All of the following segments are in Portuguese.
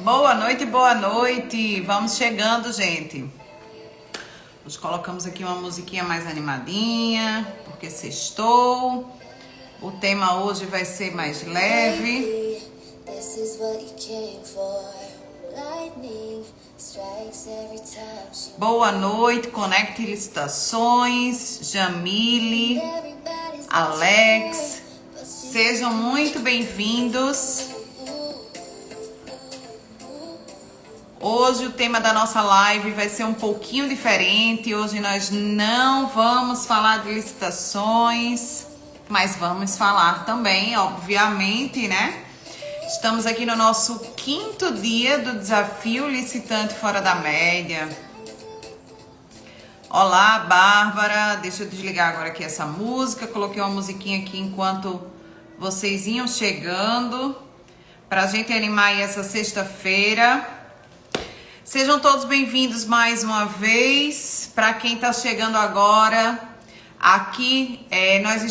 Boa noite, boa noite. Vamos chegando, gente. Nós colocamos aqui uma musiquinha mais animadinha, porque sextou. O tema hoje vai ser mais leve. Boa noite, Conecte Licitações, Jamile, Alex. Sejam muito bem-vindos. Hoje o tema da nossa live vai ser um pouquinho diferente. Hoje nós não vamos falar de licitações, mas vamos falar também, obviamente, né? Estamos aqui no nosso 5º dia do desafio Licitante Fora da Média. Olá, Bárbara. Deixa eu desligar agora aqui essa música. Coloquei uma musiquinha aqui enquanto vocês iam chegando, pra gente animar aí essa sexta-feira. Sejam todos bem-vindos mais uma vez. Para quem está chegando agora, aqui nós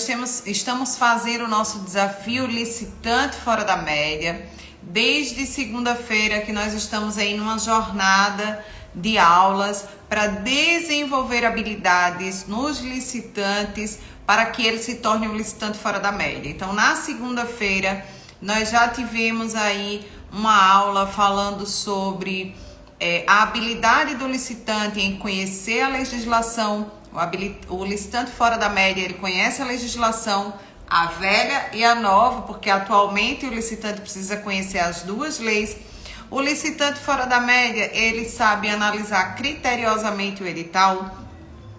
estamos fazendo o nosso desafio Licitante Fora da Média. Desde segunda-feira que nós estamos aí numa jornada de aulas para desenvolver habilidades nos licitantes para que ele se torne um licitante fora da média. Então, na segunda-feira, nós já tivemos aí uma aula falando sobre a habilidade do licitante em conhecer a legislação. O licitante fora da média, ele conhece a legislação, a velha e a nova, porque atualmente o licitante precisa conhecer as duas leis. O licitante fora da média, ele sabe analisar criteriosamente o edital.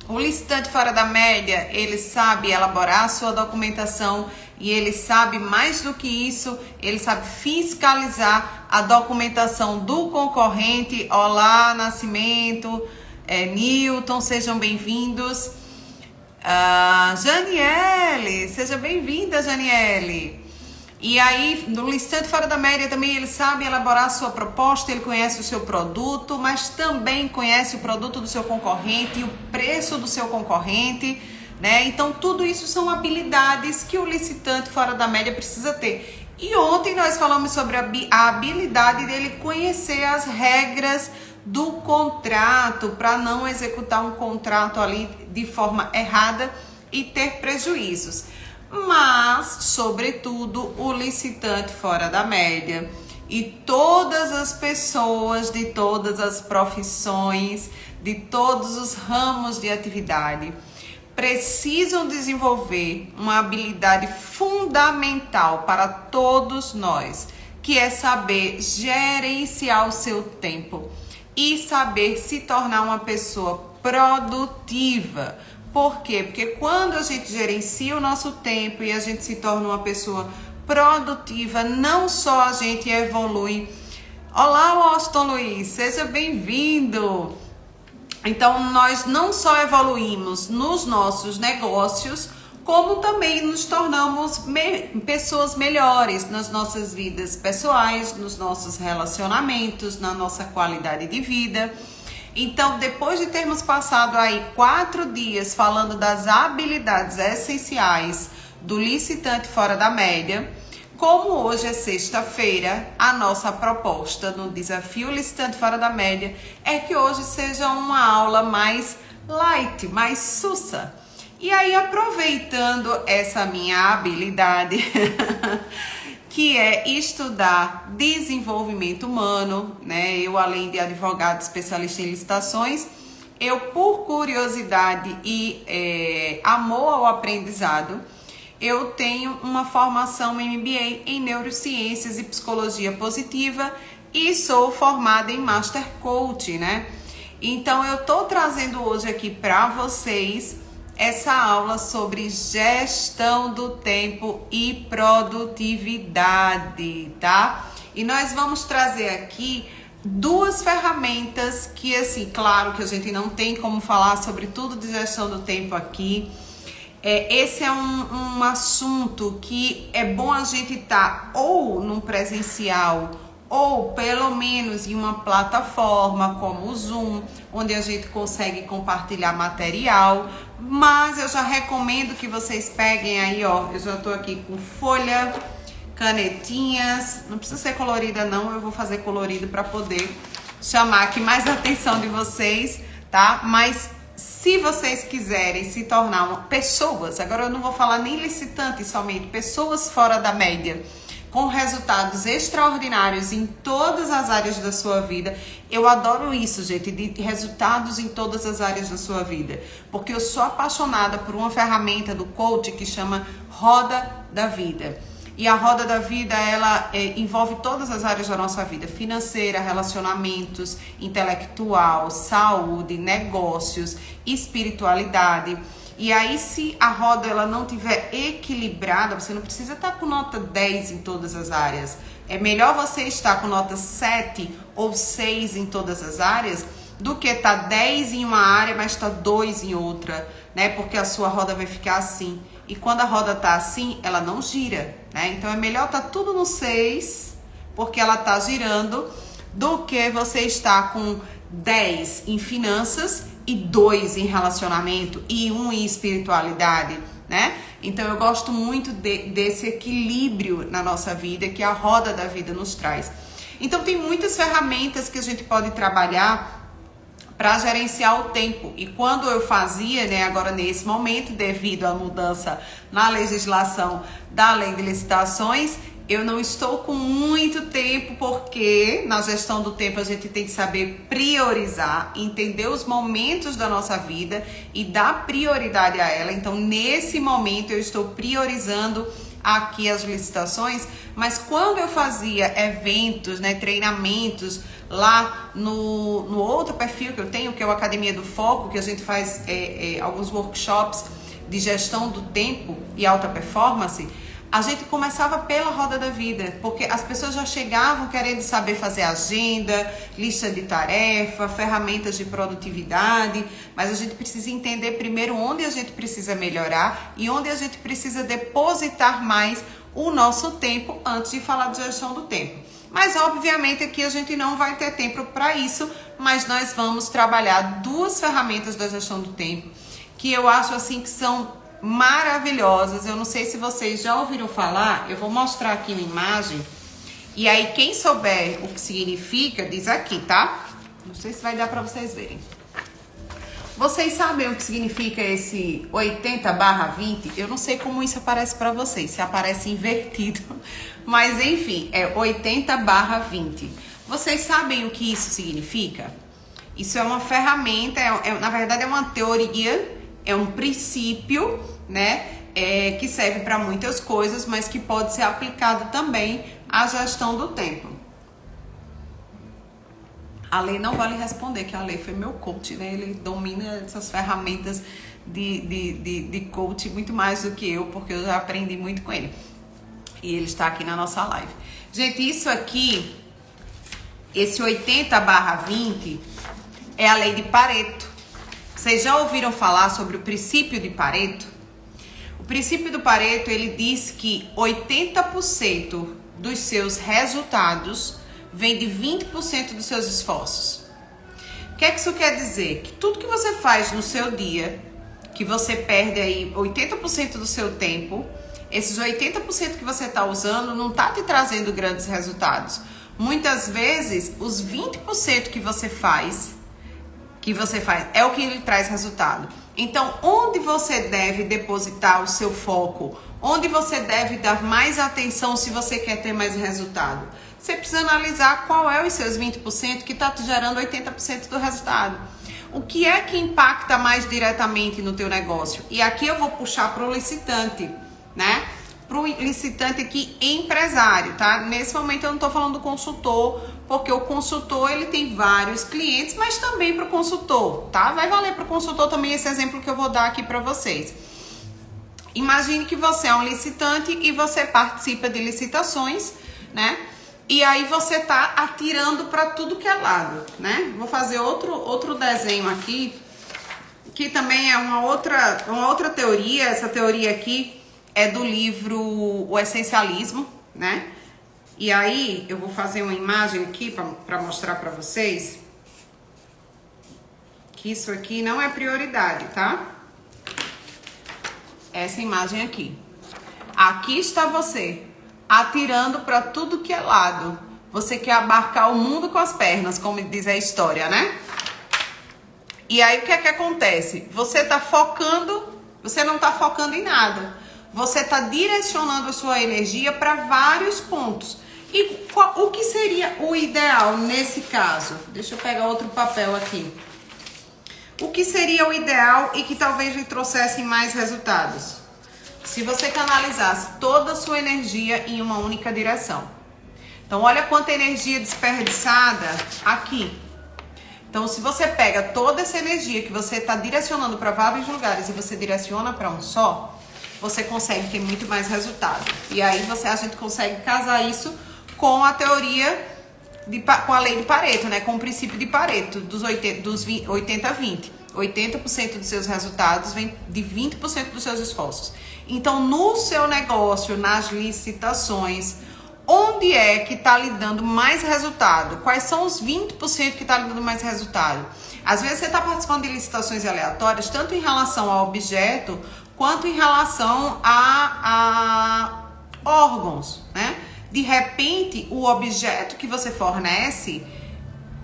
O licitante fora da média, ele sabe elaborar a sua documentação e ele sabe, mais do que isso, ele sabe fiscalizar a documentação do concorrente. Olá, Nascimento, Newton, sejam bem-vindos. Janiele, seja bem-vinda, Janiele. E aí, no licitante fora da média também ele sabe elaborar a sua proposta, ele conhece o seu produto, mas também conhece o produto do seu concorrente e o preço do seu concorrente, né? Então, tudo isso são habilidades que o licitante fora da média precisa ter. E ontem nós falamos sobre a habilidade dele conhecer as regras do contrato para não executar um contrato ali de forma errada e ter prejuízos. Mas, sobretudo, o licitante fora da média e todas as pessoas de todas as profissões, de todos os ramos de atividade, precisam desenvolver uma habilidade fundamental para todos nós, que é saber gerenciar o seu tempo e saber se tornar uma pessoa produtiva. Por quê? Porque quando a gente gerencia o nosso tempo e a gente se torna uma pessoa produtiva, não só a gente evolui. Olá, Washington Luiz, seja bem-vindo! Então, nós não só evoluímos nos nossos negócios, como também nos tornamos pessoas melhores nas nossas vidas pessoais, nos nossos relacionamentos, na nossa qualidade de vida. Então, depois de termos passado aí 4 dias falando das habilidades essenciais do licitante fora da média, como hoje é sexta-feira, a nossa proposta no desafio Licitante Fora da Média é que hoje seja uma aula mais light, mais sussa. E aí, aproveitando essa minha habilidade, que é estudar desenvolvimento humano, né? Eu, além de advogado especialista em licitações, eu, por curiosidade e amor ao aprendizado, eu tenho uma formação MBA em Neurociências e Psicologia Positiva e sou formada em Master Coach, né? Então, eu tô trazendo hoje aqui para vocês essa aula sobre gestão do tempo e produtividade, tá? E nós vamos trazer aqui 2 ferramentas que, assim, claro que a gente não tem como falar sobre tudo de gestão do tempo aqui. Esse é um assunto que é bom a gente estar ou num presencial ou pelo menos em uma plataforma como o Zoom, onde a gente consegue compartilhar material. Mas eu já recomendo que vocês peguem aí, ó, eu já tô aqui com folha, canetinhas. Não precisa ser colorida não, eu vou fazer colorido para poder chamar aqui mais a atenção de vocês, tá? Mas se vocês quiserem se tornar pessoas, agora eu não vou falar nem licitantes somente, pessoas fora da média, com resultados extraordinários em todas as áreas da sua vida. Eu adoro isso, gente, de resultados em todas as áreas da sua vida. Porque eu sou apaixonada por uma ferramenta do coach que chama Roda da Vida. E a Roda da Vida, ela envolve todas as áreas da nossa vida. Financeira, relacionamentos, intelectual, saúde, negócios, espiritualidade. E aí, se a roda ela não tiver equilibrada, você não precisa estar com nota 10 em todas as áreas. É melhor você estar com nota 7 ou 6 em todas as áreas do que estar 10 em uma área, mas estar 2 em outra, né? Porque a sua roda vai ficar assim. E quando a roda tá assim, ela não gira, né? Então é melhor estar tudo no 6, porque ela tá girando, do que você estar com 10 em finanças e 2 em relacionamento e 1 em espiritualidade, né? Então eu gosto muito desse equilíbrio na nossa vida que a Roda da Vida nos traz. Então tem muitas ferramentas que a gente pode trabalhar para gerenciar o tempo. E quando eu fazia, né, agora nesse momento, devido à mudança na legislação da lei de licitações, eu não estou com muito tempo, porque na gestão do tempo a gente tem que saber priorizar, entender os momentos da nossa vida e dar prioridade a ela. Então, nesse momento, eu estou priorizando aqui as licitações, mas quando eu fazia eventos, né, treinamentos lá no outro perfil que eu tenho, que é o Academia do Foco, que a gente faz alguns workshops de gestão do tempo e alta performance, a gente começava pela Roda da Vida, porque as pessoas já chegavam querendo saber fazer agenda, lista de tarefa, ferramentas de produtividade, mas a gente precisa entender primeiro onde a gente precisa melhorar e onde a gente precisa depositar mais o nosso tempo antes de falar de gestão do tempo. Mas obviamente aqui a gente não vai ter tempo para isso, mas nós vamos trabalhar 2 ferramentas da gestão do tempo, que eu acho assim que são maravilhosas. Eu não sei se vocês já ouviram falar, eu vou mostrar aqui na imagem, e aí quem souber o que significa, diz aqui, tá? Não sei se vai dar pra vocês verem. Vocês sabem o que significa esse 80/20? Eu não sei como isso aparece pra vocês, se aparece invertido, mas enfim, é 80/20. Vocês sabem o que isso significa? Isso é uma ferramenta, na verdade é uma teoria, é um princípio, né, que serve para muitas coisas, mas que pode ser aplicado também à gestão do tempo. A Lei não vale responder, que a Lei foi meu coach, né? Ele domina essas ferramentas de coach muito mais do que eu, porque eu já aprendi muito com ele. E ele está aqui na nossa live. Gente, isso aqui, esse 80/20, é a Lei de Pareto. Vocês já ouviram falar sobre o princípio de Pareto? O princípio do Pareto, ele diz que 80% dos seus resultados vem de 20% dos seus esforços. O que é que isso quer dizer? Que tudo que você faz no seu dia, que você perde aí 80% do seu tempo, esses 80% que você está usando não está te trazendo grandes resultados. Muitas vezes, os 20% que você faz é o que lhe traz resultado. Então, onde você deve depositar o seu foco? Onde você deve dar mais atenção se você quer ter mais resultado? Você precisa analisar qual é os seus 20% que está te gerando 80% do resultado. O que é que impacta mais diretamente no teu negócio? E aqui eu vou puxar para o licitante, né? Para o licitante aqui, empresário, tá? Nesse momento eu não estou falando do consultor, porque o consultor ele tem vários clientes, mas também para o consultor, tá? Vai valer para o consultor também esse exemplo que eu vou dar aqui para vocês. Imagine que você é um licitante e você participa de licitações, né? E aí você tá atirando para tudo que é lado, né? Vou fazer outro desenho aqui, que também é uma outra teoria. Essa teoria aqui é do livro O Essencialismo, né? E aí eu vou fazer uma imagem aqui para mostrar para vocês que isso aqui não é prioridade, tá? Essa imagem aqui. Aqui está você atirando para tudo que é lado. Você quer abarcar o mundo com as pernas, como diz a história, né? E aí o que é que acontece? Você tá focando, você não tá focando em nada. Você tá direcionando a sua energia para vários pontos. E o que seria o ideal nesse caso? Deixa eu pegar outro papel aqui. O que seria o ideal e que talvez lhe trouxesse mais resultados? Se você canalizasse toda a sua energia em uma única direção. Então, olha quanta energia desperdiçada aqui. Então, se você pega toda essa energia que você está direcionando para vários lugares e você direciona para um só, você consegue ter muito mais resultado. E aí a gente consegue casar isso com a teoria, com a lei de Pareto, né? Com o princípio de Pareto, dos 80-20. 80% dos seus resultados vem de 20% dos seus esforços. Então, no seu negócio, nas licitações, onde é que está lhe dando mais resultado? Quais são os 20% que está lhe dando mais resultado? Às vezes você está participando de licitações aleatórias, tanto em relação ao objeto, quanto em relação a órgãos, né? De repente, o objeto que você fornece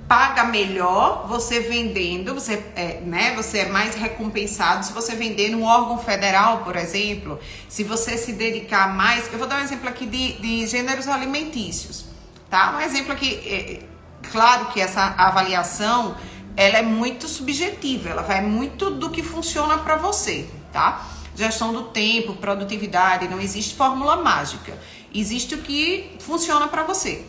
paga melhor, você vendendo, você é mais recompensado se você vender num órgão federal, por exemplo, se você se dedicar mais. Eu vou dar um exemplo aqui de gêneros alimentícios, tá? Um exemplo aqui, claro que essa avaliação, ela é muito subjetiva, ela vai muito do que funciona para você, tá? Gestão do tempo, produtividade, não existe fórmula mágica, existe o que funciona para você.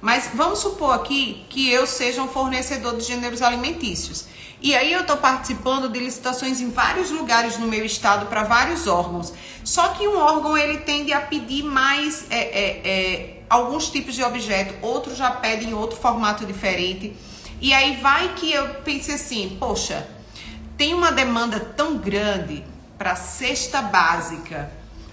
Mas vamos supor aqui que eu seja um fornecedor de gêneros alimentícios. E aí eu estou participando de licitações em vários lugares no meu estado para vários órgãos. Só que um órgão ele tende a pedir mais alguns tipos de objeto, outros já pedem outro formato diferente. E aí vai que eu pense assim, poxa, tem uma demanda tão grande para cesta básica,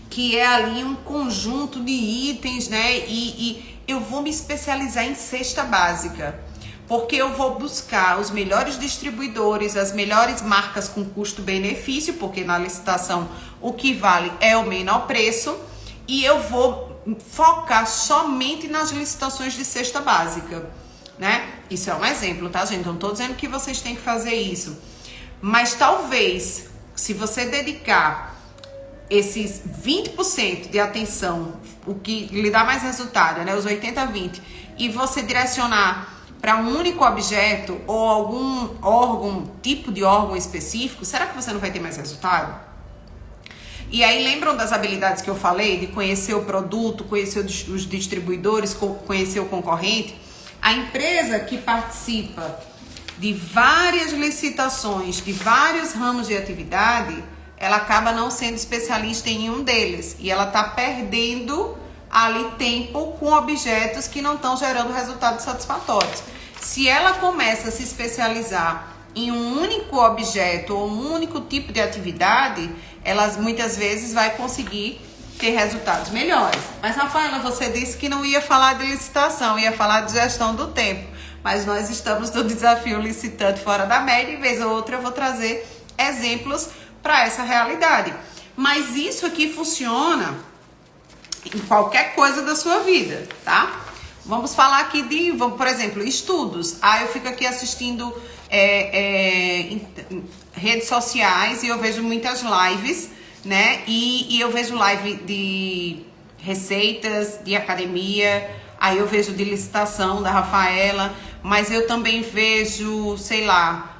que é ali um conjunto de itens, né? E eu vou me especializar em cesta básica, porque eu vou buscar os melhores distribuidores, as melhores marcas com custo-benefício, porque na licitação o que vale é o menor preço, e eu vou focar somente nas licitações de cesta básica, né? Isso é um exemplo, tá, gente? Não tô dizendo que vocês têm que fazer isso, mas talvez, se você dedicar esses 20% de atenção, o que lhe dá mais resultado, né? Os 80-20, e você direcionar para um único objeto ou algum órgão, tipo de órgão específico, será que você não vai ter mais resultado? E aí, lembram das habilidades que eu falei? De conhecer o produto, conhecer os distribuidores, conhecer o concorrente? A empresa que participa de várias licitações, de vários ramos de atividade, ela acaba não sendo especialista em um deles. E ela está perdendo ali tempo com objetos que não estão gerando resultados satisfatórios. Se ela começa a se especializar em um único objeto ou um único tipo de atividade, ela muitas vezes vai conseguir ter resultados melhores. Mas, Rafaela, você disse que não ia falar de licitação, ia falar de gestão do tempo. Mas nós estamos no desafio Licitante Fora da Média, e vez ou outra eu vou trazer exemplos para essa realidade. Mas isso aqui funciona em qualquer coisa da sua vida, tá? Vamos falar aqui de, por exemplo, estudos. Eu fico aqui assistindo redes sociais e eu vejo muitas lives, né? E eu vejo live de receitas, de academia, aí eu vejo de licitação da Rafaela, mas eu também vejo, sei lá,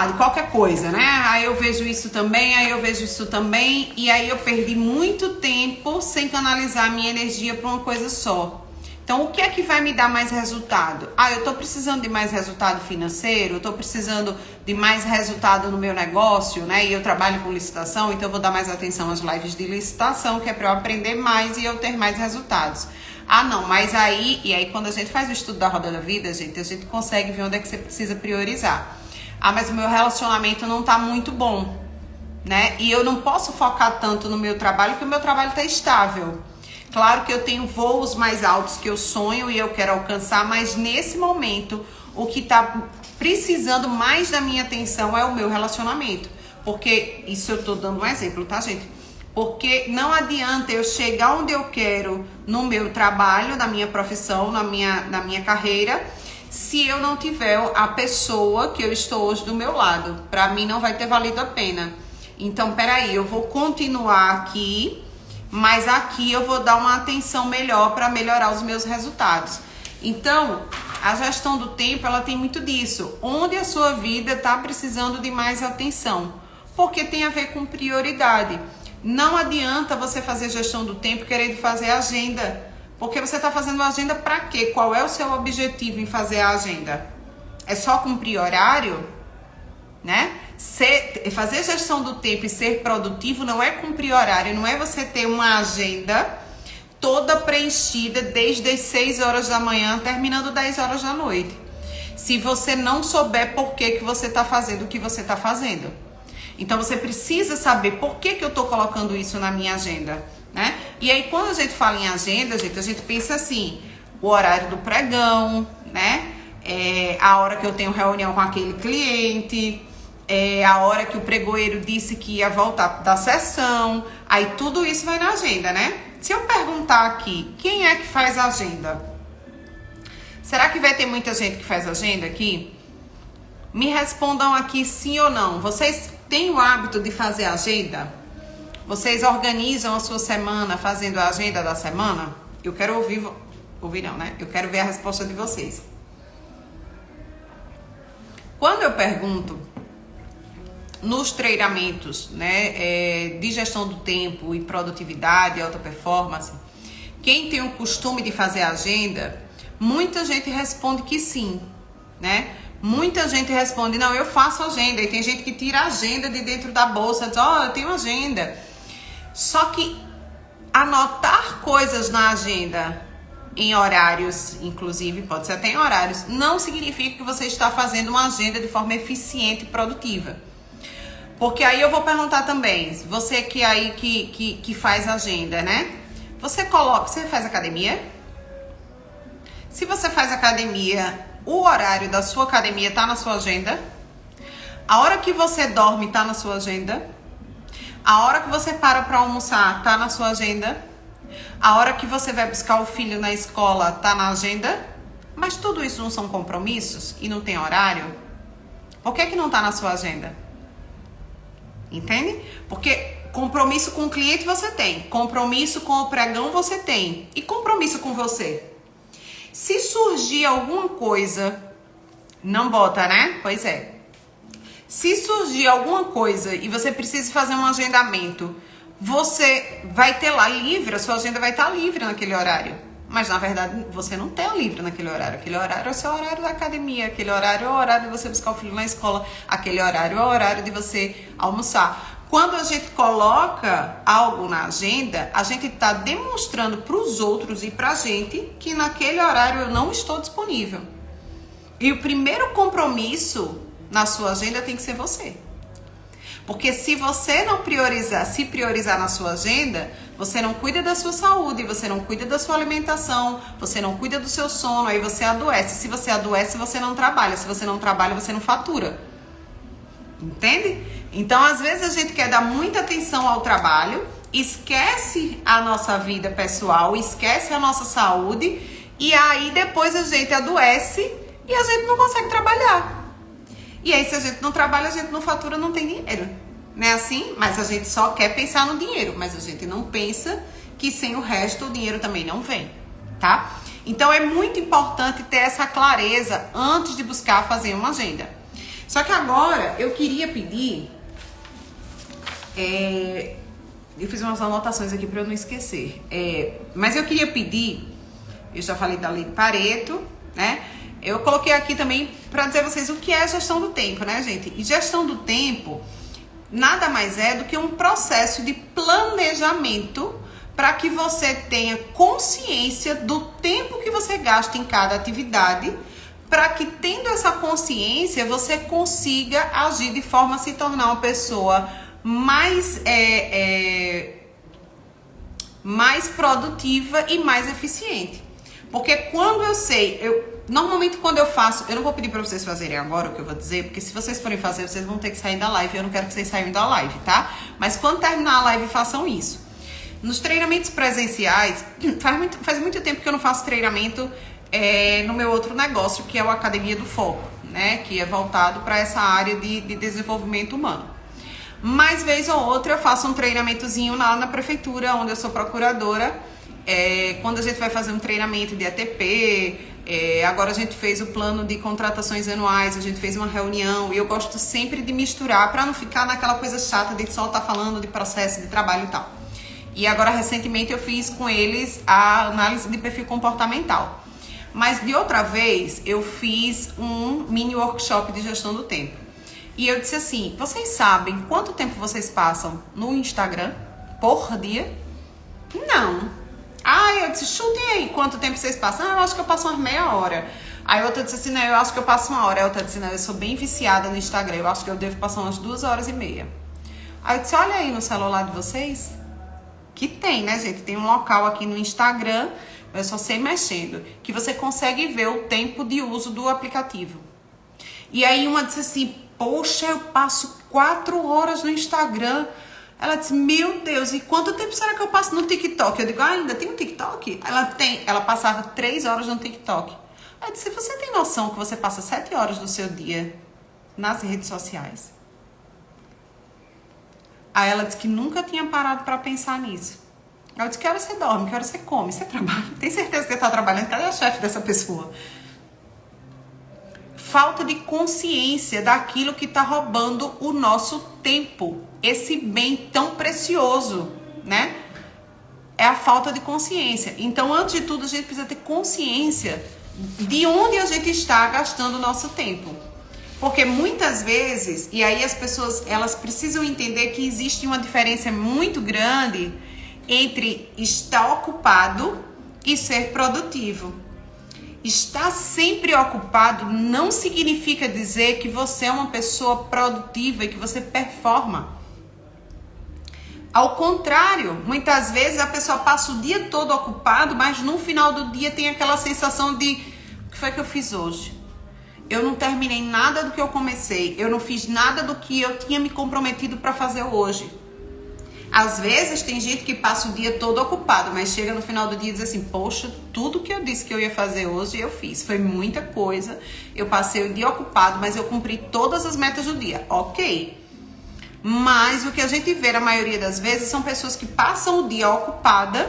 de qualquer coisa, né? Aí eu vejo isso também, e aí eu perdi muito tempo sem canalizar a minha energia para uma coisa só. Então, o que é que vai me dar mais resultado? Eu tô precisando de mais resultado financeiro, eu tô precisando de mais resultado no meu negócio, né? E eu trabalho com licitação, então eu vou dar mais atenção às lives de licitação, que é para eu aprender mais e eu ter mais resultados. Não, mas aí quando a gente faz o estudo da roda da vida, gente, a gente consegue ver onde é que você precisa priorizar. Mas o meu relacionamento não tá muito bom, né? E eu não posso focar tanto no meu trabalho, porque o meu trabalho tá estável. Claro que eu tenho voos mais altos que eu sonho e eu quero alcançar, mas nesse momento, o que tá precisando mais da minha atenção é o meu relacionamento. Porque, isso eu tô dando um exemplo, tá, gente? Porque não adianta eu chegar onde eu quero no meu trabalho, na minha profissão, na minha carreira, se eu não tiver a pessoa que eu estou hoje do meu lado. Para mim não vai ter valido a pena. Então, peraí, eu vou continuar aqui, mas aqui eu vou dar uma atenção melhor para melhorar os meus resultados. Então, a gestão do tempo, ela tem muito disso. Onde a sua vida está precisando de mais atenção? Porque tem a ver com prioridade. Não adianta você fazer gestão do tempo querendo fazer agenda. Porque você está fazendo agenda para quê? Qual é o seu objetivo em fazer a agenda? É só cumprir horário? Né? Fazer gestão do tempo e ser produtivo não é cumprir horário, não é você ter uma agenda toda preenchida desde as 6 horas da manhã, terminando 10 horas da noite. Se você não souber por que você está fazendo o que você está fazendo. Então você precisa saber por que eu estou colocando isso na minha agenda, né? E aí quando a gente fala em agenda, a gente pensa assim, o horário do pregão, né? A hora que eu tenho reunião com aquele cliente, a hora que o pregoeiro disse que ia voltar da sessão, aí tudo isso vai na agenda, né? Se eu perguntar aqui, quem é que faz agenda? Será que vai ter muita gente que faz agenda aqui? Me respondam aqui sim ou não. Vocês têm o hábito de fazer agenda? Vocês organizam a sua semana fazendo a agenda da semana? Eu quero ouvir não, né? Eu quero ver a resposta de vocês. Quando eu pergunto nos treinamentos, né, de gestão do tempo e produtividade, alta performance, quem tem o costume de fazer agenda, muita gente responde que sim, né? Muita gente responde, não, eu faço agenda. E tem gente que tira a agenda de dentro da bolsa, diz, eu tenho agenda. Só que anotar coisas na agenda, em horários, inclusive, pode ser até em horários, não significa que você está fazendo uma agenda de forma eficiente e produtiva. Porque aí eu vou perguntar também, você que aí que faz agenda, né? Você faz academia? Se você faz academia, o horário da sua academia tá na sua agenda? A hora que você dorme tá na sua agenda? A hora que você para almoçar tá na sua agenda? A hora que você vai buscar o filho na escola tá na agenda? Mas tudo isso não são compromissos e não tem horário? Por que não tá na sua agenda? Entende? Porque compromisso com o cliente você tem, compromisso com o pregão você tem, e compromisso com você. Se surgir alguma coisa, não bota, né? Pois é. Se surgir alguma coisa e você precisa fazer um agendamento, você vai ter lá livre, a sua agenda vai estar livre naquele horário. Mas na verdade você não tem livre naquele horário. Aquele horário é o seu horário da academia, aquele horário é o horário de você buscar o filho na escola, aquele horário é o horário de você almoçar. Quando a gente coloca algo na agenda, a gente está demonstrando para os outros e para a gente que naquele horário eu não estou disponível. E o primeiro compromisso na sua agenda tem que ser você. Porque se você não se priorizar na sua agenda, você não cuida da sua saúde, você não cuida da sua alimentação, você não cuida do seu sono, aí você adoece. Se você adoece, você não trabalha. Se você não trabalha, você não fatura. Entende? Então, às vezes a gente quer dar muita atenção ao trabalho, esquece a nossa vida pessoal, esquece a nossa saúde, e aí depois a gente adoece e a gente não consegue trabalhar. E aí, se a gente não trabalha, a gente não fatura, não tem dinheiro. Não é assim? Mas a gente só quer pensar no dinheiro. Mas a gente não pensa que sem o resto o dinheiro também não vem, tá? Então, é muito importante ter essa clareza antes de buscar fazer uma agenda. Só que agora, eu queria pedir... eu fiz umas anotações aqui para eu não esquecer. Mas eu queria pedir... Eu já falei da lei de Pareto, né? Eu coloquei aqui também para dizer a vocês o que é a gestão do tempo, né, gente? E gestão do tempo nada mais é do que um processo de planejamento para que você tenha consciência do tempo que você gasta em cada atividade, para que, tendo essa consciência, você consiga agir de forma a se tornar uma pessoa mais produtiva e mais eficiente. Porque quando eu sei... Normalmente quando eu faço, eu não vou pedir pra vocês fazerem agora o que eu vou dizer, porque se vocês forem fazer, vocês vão ter que sair da live, eu não quero que vocês saiam da live, tá? Mas quando terminar a live, façam isso. Nos treinamentos presenciais, faz muito tempo que eu não faço treinamento no meu outro negócio, que é o Academia do Foco, né? Que é voltado para essa área de desenvolvimento humano. Mas vez ou outra eu faço um treinamentozinho lá na prefeitura, onde eu sou procuradora, quando a gente vai fazer um treinamento de ATP, agora a gente fez o plano de contratações anuais, a gente fez uma reunião, e eu gosto sempre de misturar para não ficar naquela coisa chata de só estar falando de processo de trabalho e tal. E agora recentemente eu fiz com eles a análise de perfil comportamental. Mas de outra vez eu fiz um mini workshop de gestão do tempo. E eu disse assim, vocês sabem quanto tempo vocês passam no Instagram por dia? Não. Eu disse, chutem aí quanto tempo vocês passam. Eu acho que eu passo umas meia hora. Aí outra disse assim, não, eu acho que eu passo uma hora. Aí outra disse, não, eu sou bem viciada no Instagram, eu acho que eu devo passar umas 2h30. Aí eu disse, olha aí no celular de vocês, que tem, né, gente? Tem um local aqui no Instagram, eu só sei mexendo, que você consegue ver o tempo de uso do aplicativo. E aí uma disse assim, poxa, eu passo 4 horas no Instagram. Ela disse, meu Deus, e quanto tempo será que eu passo no TikTok? Eu digo, ainda tem um TikTok? Ela passava 3 horas no TikTok. Ela disse, você tem noção que você passa 7 horas do seu dia nas redes sociais? Aí ela disse que nunca tinha parado para pensar nisso. Eu disse, que hora você dorme, que hora você come, você trabalha. Tem certeza que você está trabalhando? Cadê a chefe dessa pessoa? Falta de consciência daquilo que está roubando o nosso tempo. Esse bem tão precioso, né? É a falta de consciência. Então, antes de tudo, a gente precisa ter consciência de onde a gente está gastando o nosso tempo. Porque muitas vezes, e aí as pessoas, elas precisam entender que existe uma diferença muito grande entre estar ocupado e ser produtivo. Estar sempre ocupado não significa dizer que você é uma pessoa produtiva e que você performa. Ao contrário, muitas vezes a pessoa passa o dia todo ocupado, mas no final do dia tem aquela sensação de, o que foi que eu fiz hoje? Eu não terminei nada do que eu comecei, eu não fiz nada do que eu tinha me comprometido para fazer hoje. Às vezes tem gente que passa o dia todo ocupado, mas chega no final do dia e diz assim, poxa, tudo que eu disse que eu ia fazer hoje eu fiz. Foi muita coisa, eu passei o dia ocupado, mas eu cumpri todas as metas do dia. Ok. Mas o que a gente vê na maioria das vezes são pessoas que passam o dia ocupada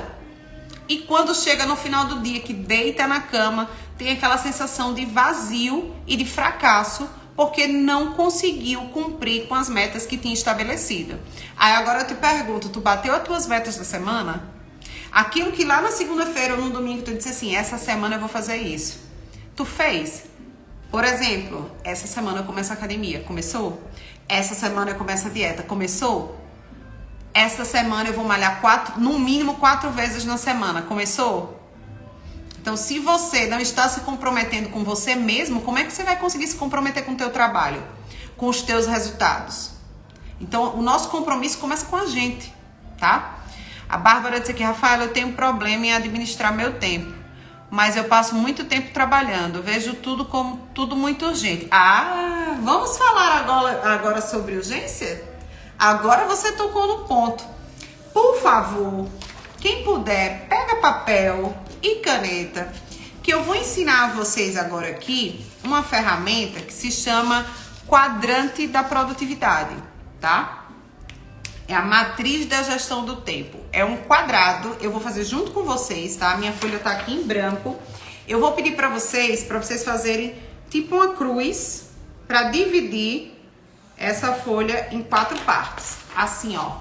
e quando chega no final do dia, que deita na cama, tem aquela sensação de vazio e de fracasso, porque não conseguiu cumprir com as metas que tinha estabelecido. Aí agora eu te pergunto, tu bateu as tuas metas da semana? Aquilo que lá na segunda-feira ou no domingo tu disse assim, essa semana eu vou fazer isso. Tu fez? Por exemplo, essa semana eu começo a academia. Começou? Essa semana eu começo a dieta. Começou? Essa semana eu vou malhar no mínimo 4 vezes na semana. Começou? Então, se você não está se comprometendo com você mesmo, como é que você vai conseguir se comprometer com o teu trabalho? Com os teus resultados? Então, o nosso compromisso começa com a gente, tá? A Bárbara disse aqui, Rafael, eu tenho um problema em administrar meu tempo, mas eu passo muito tempo trabalhando, vejo tudo como tudo muito urgente. Vamos falar agora sobre urgência? Agora você tocou no ponto. Por favor, quem puder, pega papel e caneta, que eu vou ensinar a vocês agora aqui uma ferramenta que se chama quadrante da produtividade, tá? É a matriz da gestão do tempo. É um quadrado, eu vou fazer junto com vocês, tá? Minha folha tá aqui em branco. Eu vou pedir para vocês fazerem tipo uma cruz para dividir essa folha em 4 partes. Assim, ó.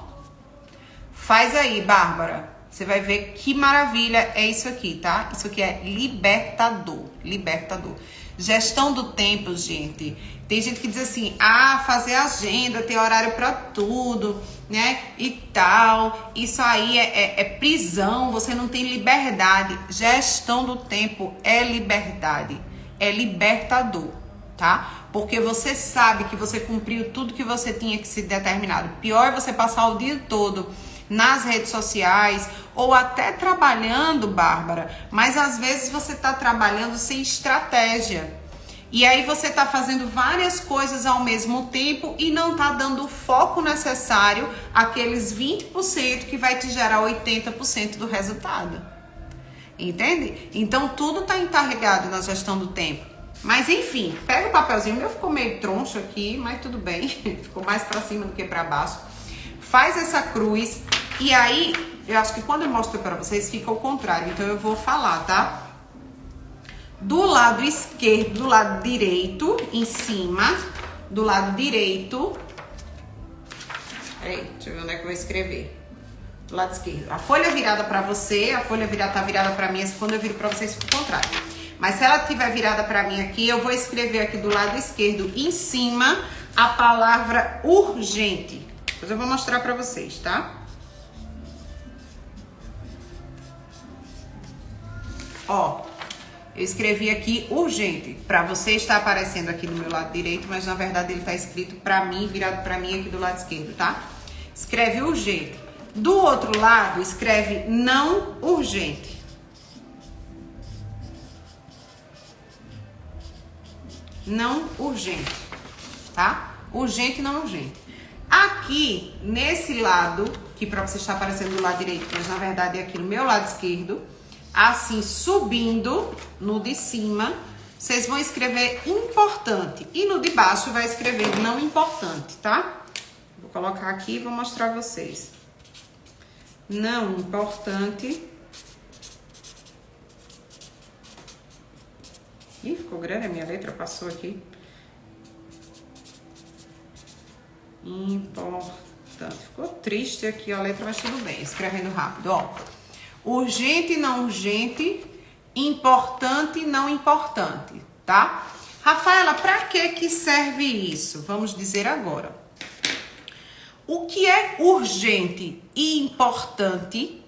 Faz aí, Bárbara. Você vai ver que maravilha é isso aqui, tá? Isso aqui é libertador, libertador. Gestão do tempo, gente. Tem gente que diz assim, fazer agenda, ter horário pra tudo, né? E tal. Isso aí é prisão, você não tem liberdade. Gestão do tempo é liberdade, é libertador, tá? Porque você sabe que você cumpriu tudo que você tinha que se determinado. Pior é você passar o dia todo nas redes sociais, ou até trabalhando, Bárbara, mas às vezes você está trabalhando sem estratégia. E aí você está fazendo várias coisas ao mesmo tempo e não está dando o foco necessário àqueles 20% que vai te gerar 80% do resultado. Entende? Então tudo está interligado na gestão do tempo. Mas enfim, pega o papelzinho, o meu ficou meio troncho aqui, mas tudo bem, ficou mais para cima do que para baixo. Faz essa cruz e aí, eu acho que quando eu mostro para vocês fica o contrário, então eu vou falar, tá? Do lado esquerdo, do lado direito, em cima, do lado direito. Peraí, deixa eu ver onde é que eu vou escrever. Do lado esquerdo. A folha virada para você, a folha tá virada para mim, quando eu viro para vocês fica o contrário. Mas se ela estiver virada para mim aqui, eu vou escrever aqui do lado esquerdo, em cima, a palavra urgente. Depois eu vou mostrar para vocês, tá? Ó, eu escrevi aqui urgente. Para você está aparecendo aqui do meu lado direito, mas na verdade ele tá escrito para mim, virado para mim aqui do lado esquerdo, tá? Escreve urgente. Do outro lado, escreve não urgente. Não urgente, tá? Urgente, não urgente. Aqui, nesse lado, que para você está aparecendo do lado direito, mas na verdade é aqui no meu lado esquerdo, assim, subindo no de cima, vocês vão escrever importante. E no de baixo vai escrever não importante, tá? Vou colocar aqui e vou mostrar a vocês. Não importante. Ih, ficou grande a minha letra, passou aqui. Importante. Ficou triste aqui a letra, mas tudo bem. Escrevendo rápido, ó. Urgente, não urgente. Importante, não importante, tá? Rafaela, pra que serve isso? Vamos dizer agora. O que é urgente e importante?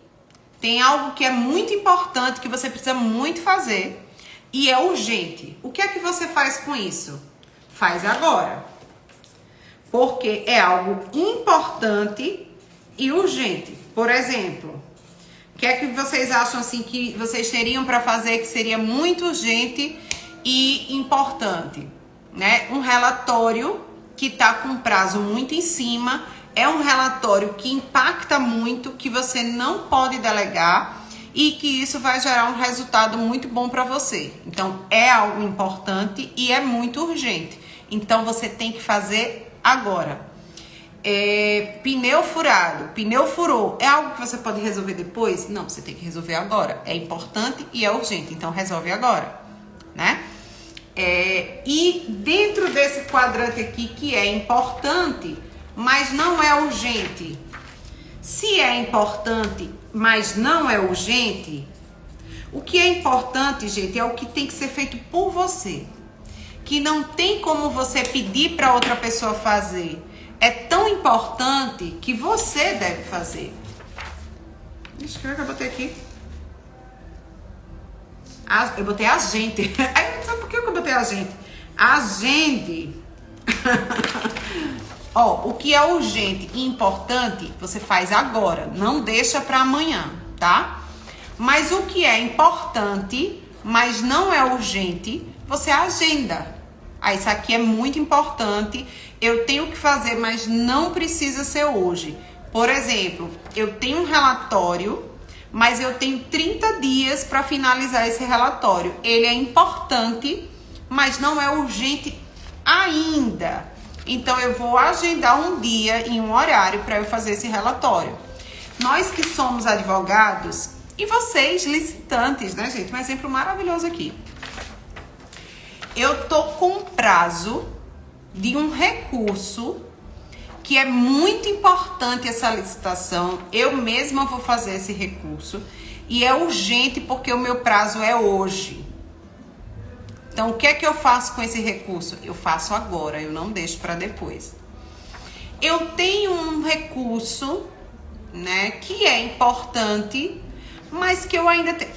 Tem algo que é muito importante, que você precisa muito fazer. E é urgente. O que é que você faz com isso? Faz agora. Porque é algo importante e urgente. Por exemplo, o que é que vocês acham assim que vocês teriam para fazer que seria muito urgente e importante? Né? Um relatório que está com prazo muito em cima, é um relatório que impacta muito, que você não pode delegar, e que isso vai gerar um resultado muito bom para você. Então, é algo importante e é muito urgente. Então, você tem que fazer agora. Pneu furado, pneu furou. É algo que você pode resolver depois? Não, você tem que resolver agora. É importante e é urgente, então resolve agora, né? E dentro desse quadrante aqui, que é importante, mas não é urgente. Se é importante, mas não é urgente, o que é importante, gente, é o que tem que ser feito por você. Que não tem como você pedir para outra pessoa fazer. É tão importante que você deve fazer. Deixa eu ver o que eu botei aqui. Eu botei agente. Aí, não sabe por que eu botei agente? Agende. Ó, o que é urgente e importante, você faz agora, não deixa para amanhã, tá? Mas o que é importante, mas não é urgente, você agenda. Ah, isso aqui é muito importante, eu tenho que fazer, mas não precisa ser hoje. Por exemplo, eu tenho um relatório, mas eu tenho 30 dias para finalizar esse relatório. Ele é importante, mas não é urgente ainda. Então, eu vou agendar um dia e um horário para eu fazer esse relatório. Nós que somos advogados, e vocês, licitantes, né, gente? Um exemplo maravilhoso aqui. Eu tô com prazo de um recurso que é muito importante essa licitação. Eu mesma vou fazer esse recurso. E é urgente porque o meu prazo é hoje. Então, o que é que eu faço com esse recurso? Eu faço agora, eu não deixo para depois. Eu tenho um recurso, né, que é importante, mas que eu ainda tenho.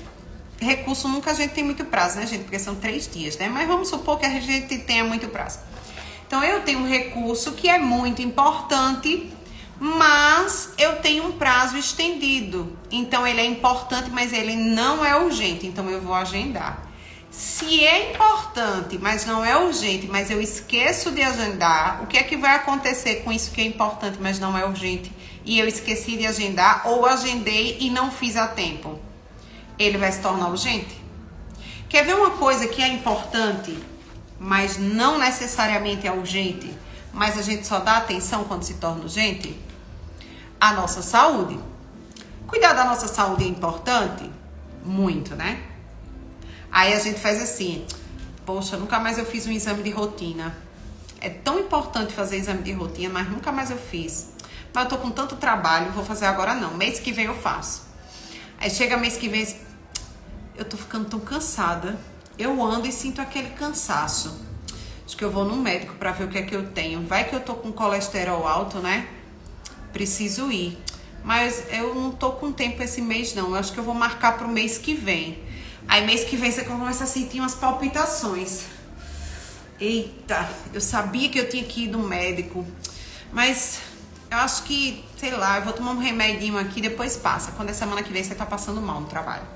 Recurso nunca a gente tem muito prazo, né, gente? Porque são 3 dias, né? Mas vamos supor que a gente tenha muito prazo. Então, eu tenho um recurso que é muito importante, mas eu tenho um prazo estendido. Então ele é importante, mas ele não é urgente, então eu vou agendar. Se é importante, mas não é urgente, mas eu esqueço de agendar, o que é que vai acontecer com isso que é importante, mas não é urgente, e eu esqueci de agendar, ou agendei e não fiz a tempo? Ele vai se tornar urgente? Quer ver uma coisa que é importante, mas não necessariamente é urgente, mas a gente só dá atenção quando se torna urgente? A nossa saúde. Cuidar da nossa saúde é importante? Muito, né? Aí a gente faz assim, poxa, nunca mais eu fiz um exame de rotina. É tão importante fazer exame de rotina, mas nunca mais eu fiz. Mas eu tô com tanto trabalho, vou fazer agora não. Mês que vem eu faço. Aí chega mês que vem, eu tô ficando tão cansada. Eu ando e sinto aquele cansaço. Acho que eu vou no médico pra ver o que é que eu tenho. Vai que eu tô com colesterol alto, né? Preciso ir. Mas eu não tô com tempo esse mês não. Eu acho que eu vou marcar pro mês que vem. Aí mês que vem você começa a sentir umas palpitações. Eita, eu sabia que eu tinha que ir no médico. Mas eu acho que, sei lá, eu vou tomar um remedinho aqui, depois passa. Quando é semana que vem você tá passando mal no trabalho.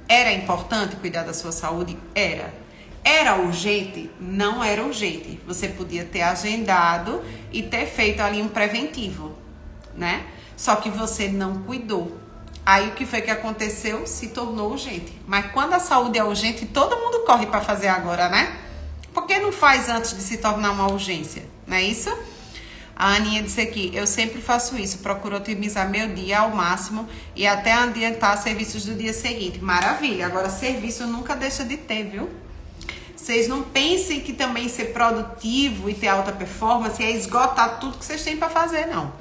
Era importante cuidar da sua saúde? Era. Era urgente? Não era urgente. Você podia ter agendado e ter feito ali um preventivo, né? Só que você não cuidou. Aí o que foi que aconteceu? Se tornou urgente. Mas quando a saúde é urgente, todo mundo corre para fazer agora, né? Por que não faz antes de se tornar uma urgência? Não é isso? A Aninha disse aqui, eu sempre faço isso, procuro otimizar meu dia ao máximo e até adiantar serviços do dia seguinte. Maravilha, agora serviço nunca deixa de ter, viu? Vocês não pensem que também ser produtivo e ter alta performance é esgotar tudo que vocês têm para fazer, não.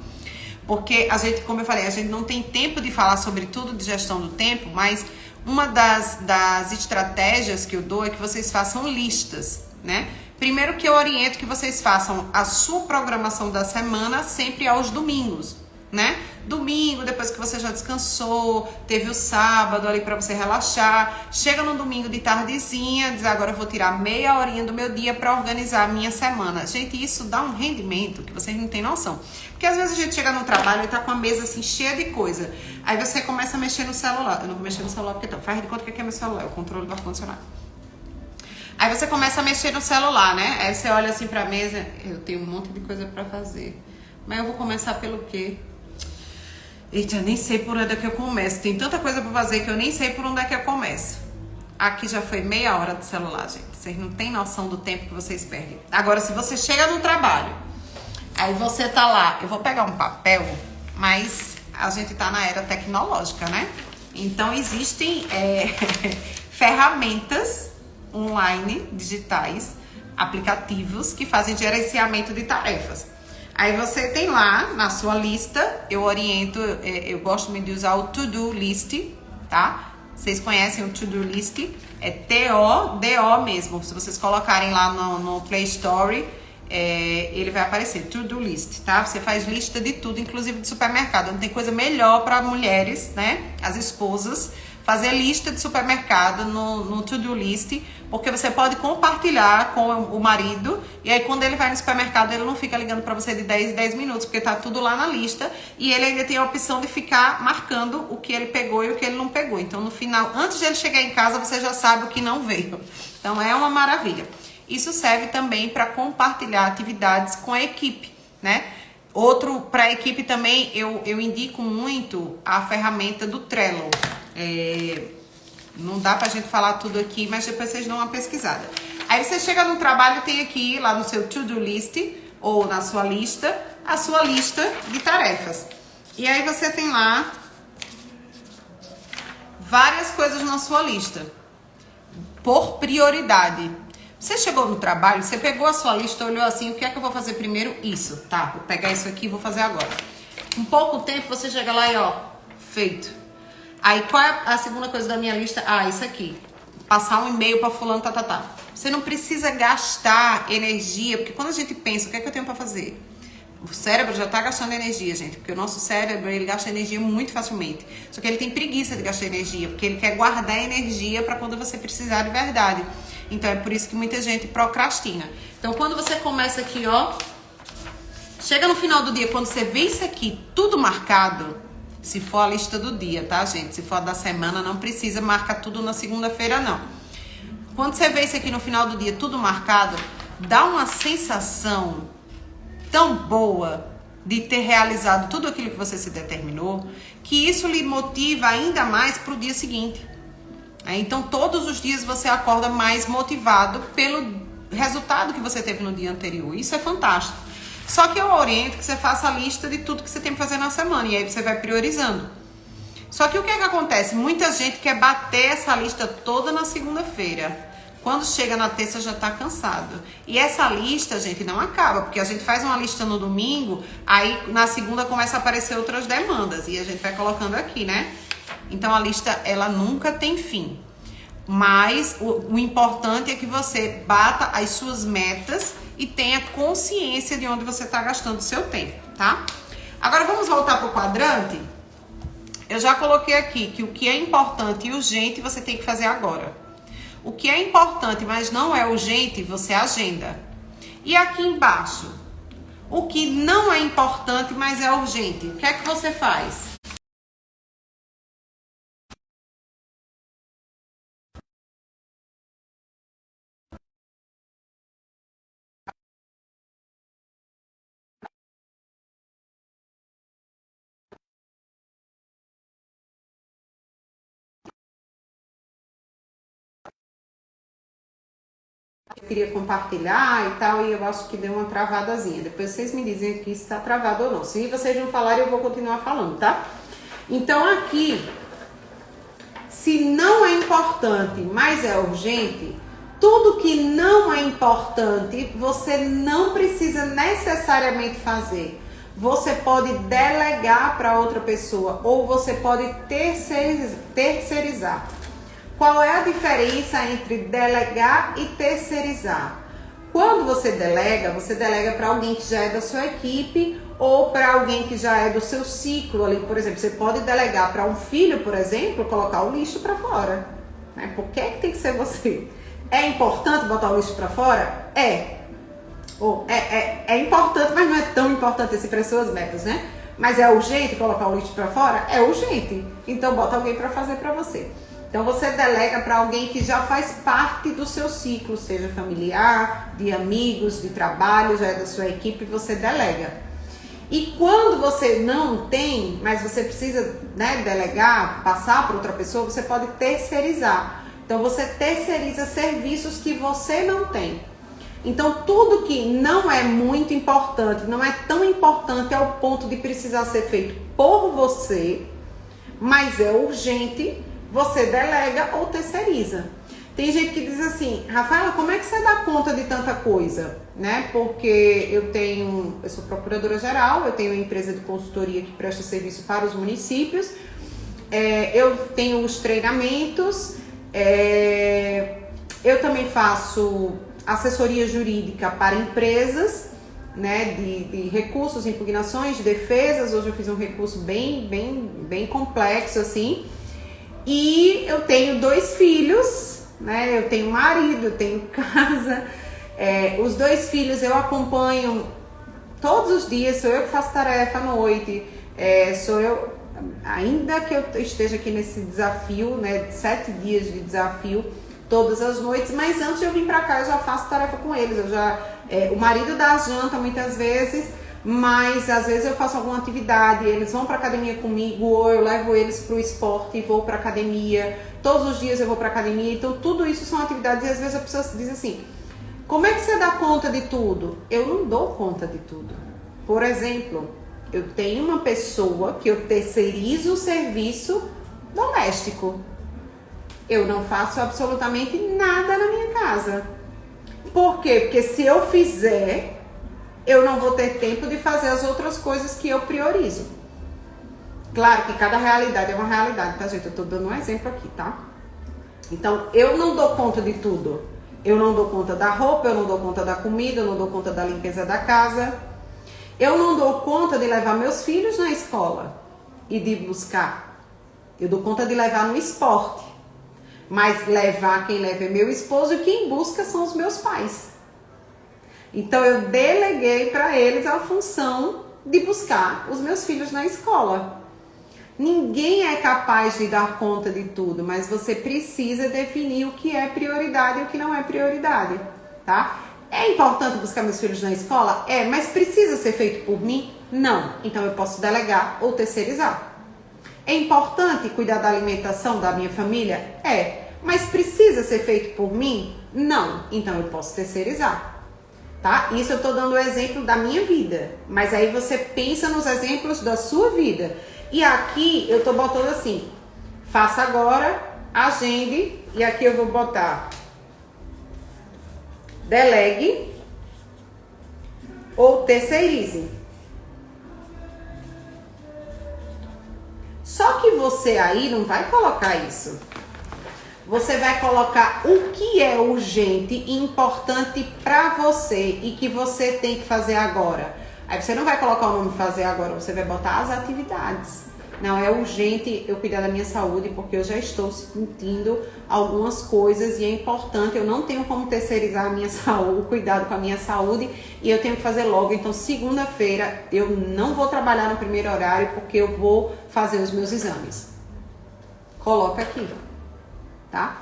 Porque a gente, como eu falei, a gente não tem tempo de falar sobre tudo de gestão do tempo, mas uma das estratégias que eu dou é que vocês façam listas, né? Primeiro que eu oriento que vocês façam a sua programação da semana sempre aos domingos, né? Domingo, depois que você já descansou, teve o sábado ali para você relaxar, chega no domingo de tardezinha, diz agora eu vou tirar meia horinha do meu dia para organizar a minha semana. Gente, isso dá um rendimento que vocês não têm noção. Porque às vezes a gente chega no trabalho e tá com a mesa assim cheia de coisa. Aí você começa a mexer no celular. Eu não vou mexer no celular porque tá, faz de conta que aqui é meu celular, é o controle do ar-condicionado. Aí você começa a mexer no celular, né? Aí você olha assim pra mesa, eu tenho um monte de coisa pra fazer. Mas eu vou começar pelo quê? Eita, eu nem sei por onde é que eu começo. Tem tanta coisa pra fazer que eu nem sei por onde é que eu começo. Aqui já foi meia hora de celular, gente. Vocês não têm noção do tempo que vocês perdem. Agora, se você chega no trabalho, aí você tá lá, eu vou pegar um papel, mas a gente tá na era tecnológica, né? Então, existem ferramentas online, digitais, aplicativos que fazem gerenciamento de tarefas. Aí você tem lá na sua lista, eu oriento, eu gosto muito de usar o To-Do List, tá? Vocês conhecem o To-Do List? É T-O-D-O mesmo. Se vocês colocarem lá no Play Store, ele vai aparecer, To-Do List, tá? Você faz lista de tudo, inclusive de supermercado. Não tem coisa melhor para mulheres, né? As esposas, fazer lista de supermercado no To-Do List, porque você pode compartilhar com o marido, e aí quando ele vai no supermercado, ele não fica ligando para você de 10 em 10 minutos, porque tá tudo lá na lista, e ele ainda tem a opção de ficar marcando o que ele pegou e o que ele não pegou. Então, no final, antes de ele chegar em casa, você já sabe o que não veio. Então, é uma maravilha. Isso serve também para compartilhar atividades com a equipe, né? Outro, para a equipe também, eu indico muito a ferramenta do Trello. Não dá pra gente falar tudo aqui, mas depois vocês dão uma pesquisada. Aí você chega no trabalho, tem aqui lá no seu To-Do List, ou na sua lista, a sua lista de tarefas. E aí você tem lá várias coisas na sua lista, por prioridade. Você chegou no trabalho, você pegou a sua lista, olhou assim, o que é que eu vou fazer primeiro? Isso, tá, vou pegar isso aqui e vou fazer agora. Em pouco tempo você chega lá e ó, feito. Aí qual é a segunda coisa da minha lista? Ah, isso aqui, passar um e-mail pra fulano, tá. Você não precisa gastar energia, porque quando a gente pensa, o que é que eu tenho pra fazer? O cérebro já tá gastando energia, gente, porque o nosso cérebro, ele gasta energia muito facilmente. Só que ele tem preguiça de gastar energia, porque ele quer guardar energia pra quando você precisar de verdade. Então é por isso que muita gente procrastina. Então quando você começa aqui, ó, Chega no final do dia, quando você vê isso aqui tudo marcado, se for a lista do dia, tá, gente? Se for a da semana, não precisa marcar tudo na segunda-feira, não. Quando você vê isso aqui no final do dia tudo marcado, dá uma sensação tão boa de ter realizado tudo aquilo que você se determinou, que isso lhe motiva ainda mais para o dia seguinte. Então, todos os dias você acorda mais motivado pelo resultado que você teve no dia anterior. Isso é fantástico. Só que eu oriento que você faça a lista de tudo que você tem que fazer na semana. E aí você vai priorizando. Só que o que é que acontece? Muita gente quer bater essa lista toda na segunda-feira. Quando chega na terça já tá cansado. E essa lista, gente, não acaba. Porque a gente faz uma lista no domingo, aí na segunda começa a aparecer outras demandas. E a gente vai colocando aqui, né? Então a lista, ela nunca tem fim. Mas o importante é que você bata as suas metas e tenha consciência de onde você está gastando o seu tempo, tá? Agora vamos voltar para o quadrante. Eu já coloquei aqui que o que é importante e urgente você tem que fazer agora. O que é importante, mas não é urgente, você agenda. E aqui embaixo, o que não é importante, mas é urgente, o que é que você faz? Eu queria compartilhar e tal, e eu acho que deu uma travadazinha. Depois vocês me dizem que está travado ou não. Se vocês não falarem, eu vou continuar falando, tá? Então aqui, se não é importante, mas é urgente, tudo que não é importante, você não precisa necessariamente fazer. Você pode delegar para outra pessoa ou você pode terceirizar. Qual é a diferença entre delegar e terceirizar? Quando você delega para alguém que já é da sua equipe ou para alguém que já é do seu ciclo ali. Por exemplo, você pode delegar para um filho, por exemplo, colocar o lixo para fora. Né? Por que tem que ser você? É importante botar o lixo para fora? É. É importante, mas não é tão importante assim para as suas metas, né? Mas é urgente colocar o lixo para fora? É urgente. Então bota alguém para fazer para você. Então você delega para alguém que já faz parte do seu ciclo, seja familiar, de amigos, de trabalho, já é da sua equipe, você delega. E quando você não tem, mas você precisa, né, delegar, passar para outra pessoa, você pode terceirizar. Então você terceiriza serviços que você não tem. Então tudo que não é muito importante, não é tão importante ao ponto de precisar ser feito por você, mas é urgente, você delega ou terceiriza. Tem gente que diz assim, Rafaela, como é que você dá conta de tanta coisa? Né? Porque eu sou procuradora-geral, eu tenho uma empresa de consultoria que presta serviço para os municípios, eu tenho os treinamentos, eu também faço assessoria jurídica para empresas, né, de recursos, impugnações, de defesas. Hoje eu fiz um recurso bem complexo assim. E eu tenho 2 filhos, né? Eu tenho marido, eu tenho casa. Os 2 filhos eu acompanho todos os dias, sou eu que faço tarefa à noite. Sou eu, ainda que eu esteja aqui nesse desafio, né? 7 dias de desafio, todas as noites. Mas antes de eu vir pra cá, eu já faço tarefa com eles. O marido dá janta muitas vezes. Mas às vezes eu faço alguma atividade, eles vão para academia comigo, ou eu levo eles para o esporte e vou para academia. Todos os dias eu vou para academia, então tudo isso são atividades e às vezes a pessoa diz assim, como é que você dá conta de tudo? Eu não dou conta de tudo. Por exemplo, eu tenho uma pessoa que eu terceirizo o serviço doméstico. Eu não faço absolutamente nada na minha casa. Por quê? Porque se eu fizer, eu não vou ter tempo de fazer as outras coisas que eu priorizo. Claro que cada realidade é uma realidade, tá, gente? Eu tô dando um exemplo aqui, tá? Então, eu não dou conta de tudo. Eu não dou conta da roupa, eu não dou conta da comida, eu não dou conta da limpeza da casa. Eu não dou conta de levar meus filhos na escola e de buscar. Eu dou conta de levar no esporte. Mas quem leva é meu esposo e quem busca são os meus pais. Então eu deleguei para eles a função de buscar os meus filhos na escola. Ninguém é capaz de dar conta de tudo, mas você precisa definir o que é prioridade e o que não é prioridade, tá? É importante buscar meus filhos na escola? É, mas precisa ser feito por mim? Não. Então eu posso delegar ou terceirizar. É importante cuidar da alimentação da minha família? É. Mas precisa ser feito por mim? Não. Então eu posso terceirizar. Tá? Isso eu tô dando o exemplo da minha vida. Mas aí você pensa nos exemplos da sua vida. E aqui eu tô botando assim: faça agora, agende. E aqui eu vou botar delegue ou terceirize. Só que você aí não vai colocar isso. Você vai colocar o que é urgente e importante para você e que você tem que fazer agora. Aí você não vai colocar o nome fazer agora, você vai botar as atividades. Não, é urgente eu cuidar da minha saúde porque eu já estou sentindo algumas coisas e é importante, eu não tenho como terceirizar a minha saúde, o cuidado com a minha saúde e eu tenho que fazer logo. Então segunda-feira eu não vou trabalhar no primeiro horário porque eu vou fazer os meus exames. Coloca aqui. Tá?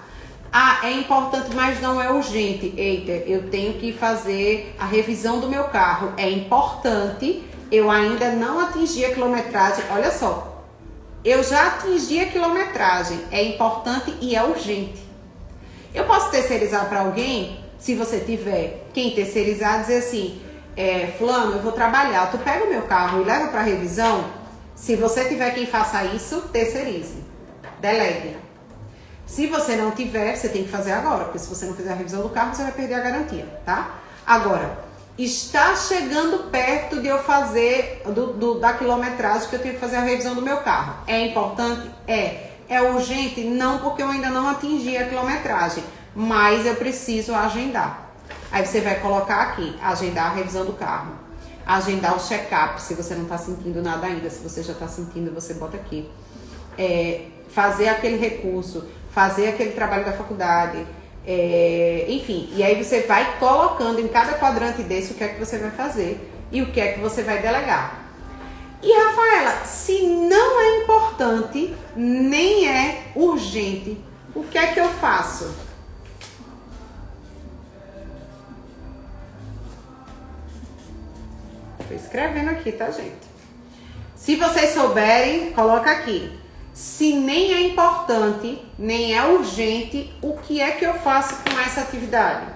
Ah, é importante, mas não é urgente. Eita, eu tenho que fazer a revisão do meu carro. É importante, eu ainda não atingi a quilometragem. Olha só, eu já atingi a quilometragem. É importante e é urgente. Eu posso terceirizar para alguém, se você tiver quem terceirizar, dizer assim: fulano, eu vou trabalhar, tu pega o meu carro e leva para revisão. Se você tiver quem faça isso, terceirize, delegue. Se você não tiver, você tem que fazer agora, porque se você não fizer a revisão do carro, você vai perder a garantia, tá? Agora, está chegando perto de eu fazer da quilometragem que eu tenho que fazer a revisão do meu carro. É importante? É. É urgente? Não, porque eu ainda não atingi a quilometragem, mas eu preciso agendar. Aí você vai colocar aqui, agendar a revisão do carro, agendar o check-up, se você não está sentindo nada ainda. Se você já está sentindo, você bota aqui. Fazer aquele recurso, fazer aquele trabalho da faculdade, enfim. E aí você vai colocando em cada quadrante desse o que é que você vai fazer e o que é que você vai delegar. E Rafaela, se não é importante, nem é urgente, o que é que eu faço? Estou escrevendo aqui, tá, gente? Se vocês souberem, coloca aqui. Se nem é importante, nem é urgente, o que é que eu faço com essa atividade?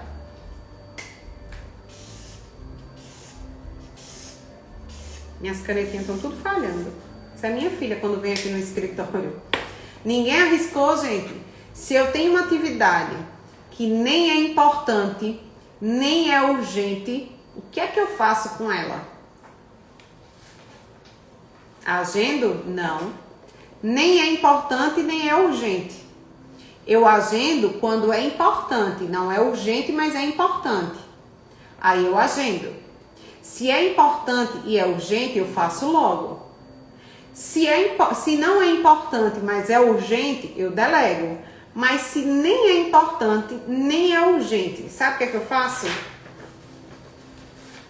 Minhas canetinhas estão tudo falhando. Essa é minha filha quando vem aqui no escritório. Ninguém arriscou, gente. Se eu tenho uma atividade que nem é importante, nem é urgente, o que é que eu faço com ela? Agendo? Não. Nem é importante, nem é urgente. Eu agendo quando é importante, não é urgente, mas é importante. Aí eu agendo. Se é importante e é urgente, eu faço logo. Se não é importante, mas é urgente, eu delego. Mas se nem é importante, nem é urgente, sabe o que é que eu faço?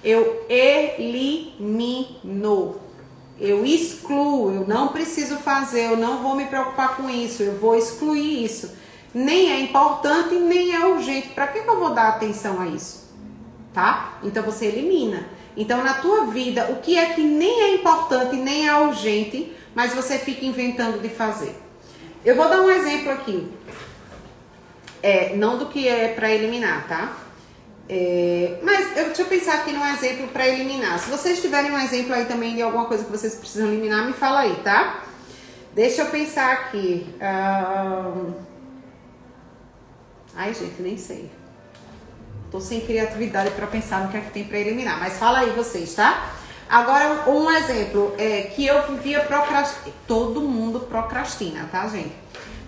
Eu elimino. Eu excluo, eu não preciso fazer, eu não vou me preocupar com isso, eu vou excluir isso. Nem é importante, nem é urgente. Para que eu vou dar atenção a isso? Tá? Então você elimina. Então na tua vida, o que é que nem é importante, nem é urgente, mas você fica inventando de fazer? Eu vou dar um exemplo aqui. Não do que é para eliminar, tá? Mas deixa eu pensar aqui num exemplo para eliminar. Se vocês tiverem um exemplo aí também de alguma coisa que vocês precisam eliminar, me fala aí, tá? Deixa eu pensar aqui. Ai, gente, nem sei. Tô sem criatividade para pensar no que é que tem para eliminar. Mas fala aí vocês, tá? Agora, um exemplo que eu vivia procrastinando. Todo mundo procrastina, tá, gente?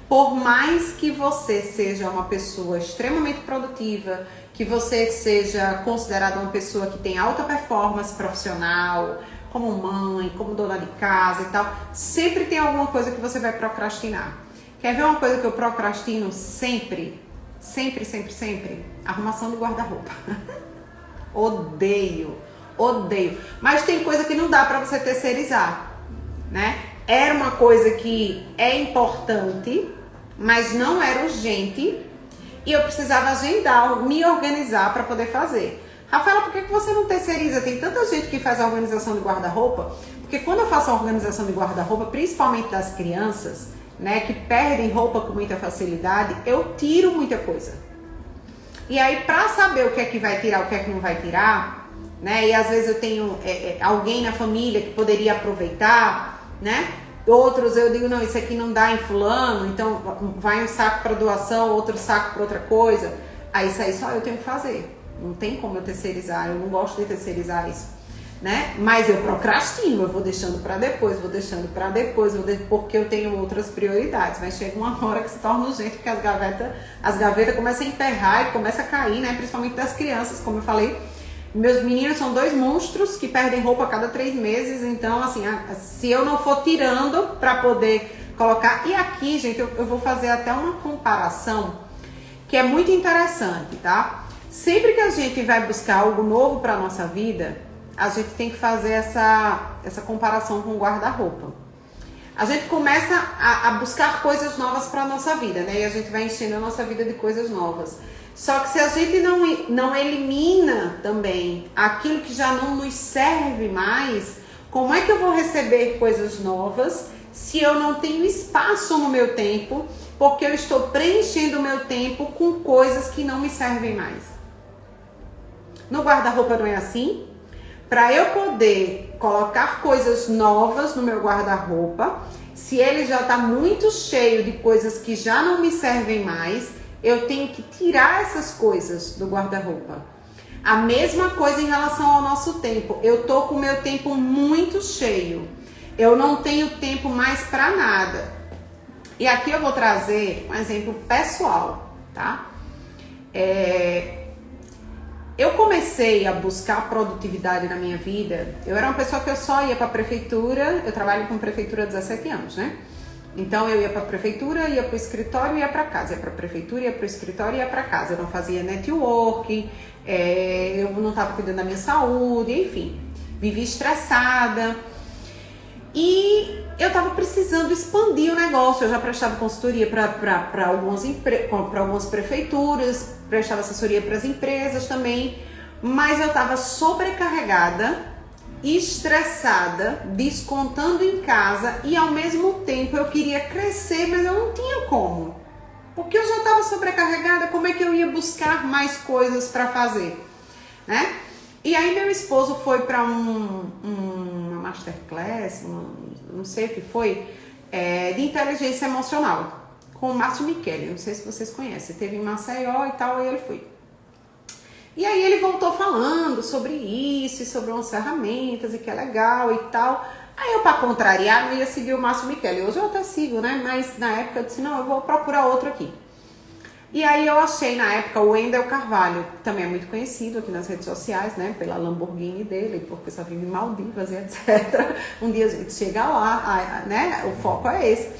Por mais que você seja uma pessoa extremamente produtiva, que você seja considerada uma pessoa que tem alta performance profissional, como mãe, como dona de casa e tal, sempre tem alguma coisa que você vai procrastinar. Quer ver uma coisa que eu procrastino sempre? Sempre, sempre, sempre? Arrumação de guarda-roupa. Odeio, odeio. Mas tem coisa que não dá para você terceirizar, né? Era uma coisa que é importante, mas não era urgente e eu precisava agendar, me organizar para poder fazer. Rafaela, por que você não terceiriza? Tem tanta gente que faz a organização de guarda-roupa. Porque quando eu faço a organização de guarda-roupa, principalmente das crianças, né, que perdem roupa com muita facilidade, eu tiro muita coisa. E aí, para saber o que é que vai tirar, o que é que não vai tirar, né, e às vezes eu tenho alguém na família que poderia aproveitar, né, outros eu digo, não, isso aqui não dá em fulano, então vai um saco para doação, outro saco para outra coisa. Aí isso aí só eu tenho que fazer. Não tem como eu terceirizar, eu não gosto de terceirizar isso, né? Mas eu procrastino, eu vou deixando para depois, porque eu tenho outras prioridades. Mas chega uma hora que se torna urgente, porque as gavetas começam a emperrar e começam a cair, né? Principalmente das crianças, como eu falei. Meus meninos são 2 monstros que perdem roupa a cada 3 meses, então assim, se eu não for tirando para poder colocar... E aqui, gente, eu vou fazer até uma comparação que é muito interessante, tá? Sempre que a gente vai buscar algo novo para nossa vida, a gente tem que fazer essa comparação com o guarda-roupa. A gente começa a buscar coisas novas para nossa vida, né? E a gente vai enchendo a nossa vida de coisas novas. Só que se a gente não elimina também aquilo que já não nos serve mais, como é que eu vou receber coisas novas se eu não tenho espaço no meu tempo, porque eu estou preenchendo o meu tempo com coisas que não me servem mais? No guarda-roupa não é assim? Para eu poder colocar coisas novas no meu guarda-roupa, se ele já está muito cheio de coisas que já não me servem mais, eu tenho que tirar essas coisas do guarda-roupa. A mesma coisa em relação ao nosso tempo. Eu tô com o meu tempo muito cheio. Eu não tenho tempo mais para nada. E aqui eu vou trazer um exemplo pessoal, tá? Eu comecei a buscar produtividade na minha vida. Eu era uma pessoa que eu só ia para a prefeitura. Eu trabalho com prefeitura há 17 anos, né? Então eu ia para a prefeitura, ia para o escritório e ia para casa. Ia para a prefeitura, ia para o escritório e ia para casa. Eu não fazia network, eu não estava cuidando da minha saúde, enfim. Vivia estressada. E eu estava precisando expandir o negócio. Eu já prestava consultoria para algumas prefeituras, prestava assessoria para as empresas também. Mas eu estava sobrecarregada, estressada, descontando em casa e ao mesmo tempo eu queria crescer, mas eu não tinha como. Porque eu já estava sobrecarregada, como é que eu ia buscar mais coisas para fazer, né? E aí meu esposo foi para uma masterclass, não sei o que foi, de inteligência emocional, com o Márcio Michele, não sei se vocês conhecem, teve em Maceió e tal, aí ele foi. E aí ele voltou falando sobre isso e sobre umas ferramentas e que é legal e tal. Aí eu, para contrariar, não ia seguir o Márcio Michele. Hoje eu até sigo, né? Mas na época eu disse, não, eu vou procurar outro aqui. E aí eu achei na época o Wendel Carvalho, que também é muito conhecido aqui nas redes sociais, né? Pela Lamborghini dele, porque só vive em Maldivas e etc. Um dia a gente chega lá, né? O foco é esse.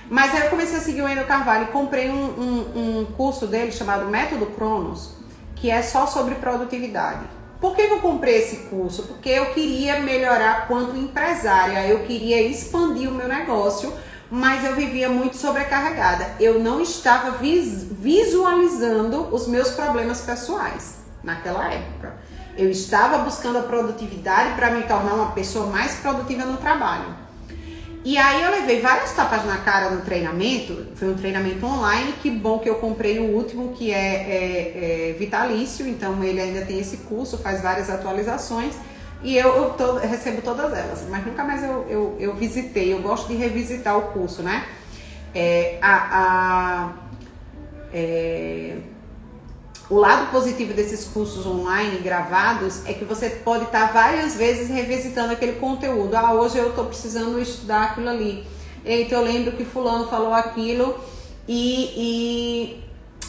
Mas aí eu comecei a seguir o Wendel Carvalho e comprei um curso dele chamado Método Cronos, que é só sobre produtividade. Por que eu comprei esse curso? Porque eu queria melhorar quanto empresária, eu queria expandir o meu negócio, mas eu vivia muito sobrecarregada. Eu não estava visualizando os meus problemas pessoais naquela época. Eu estava buscando a produtividade para me tornar uma pessoa mais produtiva no trabalho. E aí eu levei várias tapas na cara no treinamento. Foi um treinamento online, que bom que eu comprei o último, que é vitalício, então ele ainda tem esse curso, faz várias atualizações e eu recebo todas elas, mas nunca mais eu visitei. Eu gosto de revisitar o curso, né? O lado positivo desses cursos online gravados é que você pode estar várias vezes revisitando aquele conteúdo. Hoje eu estou precisando estudar aquilo ali. Então eu lembro que fulano falou aquilo e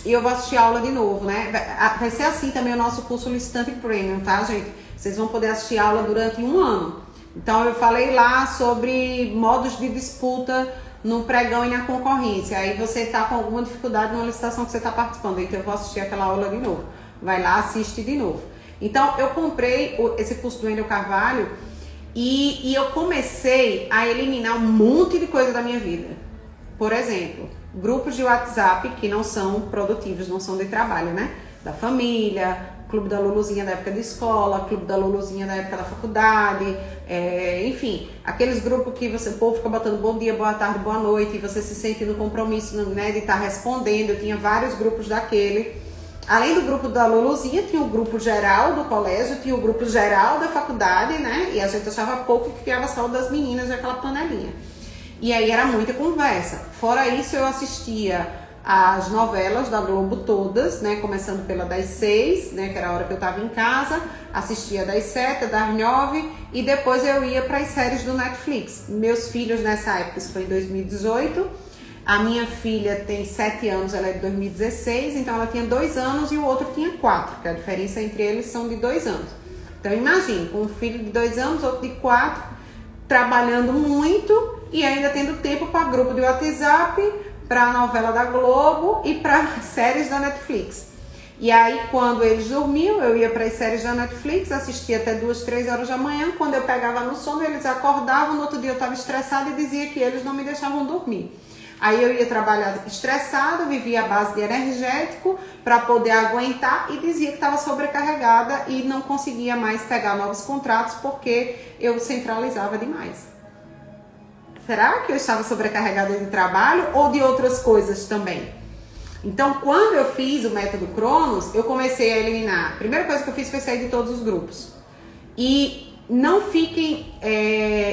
eu vou assistir a aula de novo, né? Vai ser assim também o nosso curso Listante Premium, tá, gente? Vocês vão poder assistir a aula durante 1 ano. Então eu falei lá sobre modos de disputa no pregão e na concorrência. Aí você tá com alguma dificuldade numa licitação que você tá participando, então eu vou assistir aquela aula de novo. Vai lá, assiste de novo. Então, eu comprei esse curso do Wendel Carvalho e eu comecei a eliminar um monte de coisa da minha vida. Por exemplo, grupos de WhatsApp que não são produtivos, não são de trabalho, né? Da família, clube da Luluzinha da época de escola, clube da Luluzinha da época da faculdade, enfim, aqueles grupos que o povo fica botando bom dia, boa tarde, boa noite, e você se sente no compromisso, né, de estar respondendo. Eu tinha vários grupos daquele. Além do grupo da Luluzinha, tinha o grupo geral do colégio, tinha o grupo geral da faculdade, né? E a gente achava pouco que criava só das meninas daquela panelinha. E aí era muita conversa. Fora isso, eu assistia as novelas da Globo todas, né? Começando pela das 6, né? Que era a hora que eu estava em casa. Assistia das 7, das 9 e depois eu ia para as séries do Netflix. Meus filhos nessa época, isso foi em 2018. A minha filha tem 7 anos, ela é de 2016, então ela tinha 2 anos e o outro tinha 4, porque a diferença entre eles são de 2 anos. Então imagine, com um filho de 2 anos, outro de 4, trabalhando muito e ainda tendo tempo para grupo de WhatsApp, para a novela da Globo e para séries da Netflix. E aí, quando eles dormiam, eu ia para as séries da Netflix, assistia até 2, 3 horas da manhã. Quando eu pegava no sono, eles acordavam, no outro dia eu estava estressada e dizia que eles não me deixavam dormir. Aí eu ia trabalhar estressada, vivia à base de energético para poder aguentar e dizia que estava sobrecarregada e não conseguia mais pegar novos contratos porque eu centralizava demais. Será que eu estava sobrecarregada de trabalho ou de outras coisas também? Então, quando eu fiz o método Cronos, eu comecei a eliminar. A primeira coisa que eu fiz foi sair de todos os grupos. E não fiquem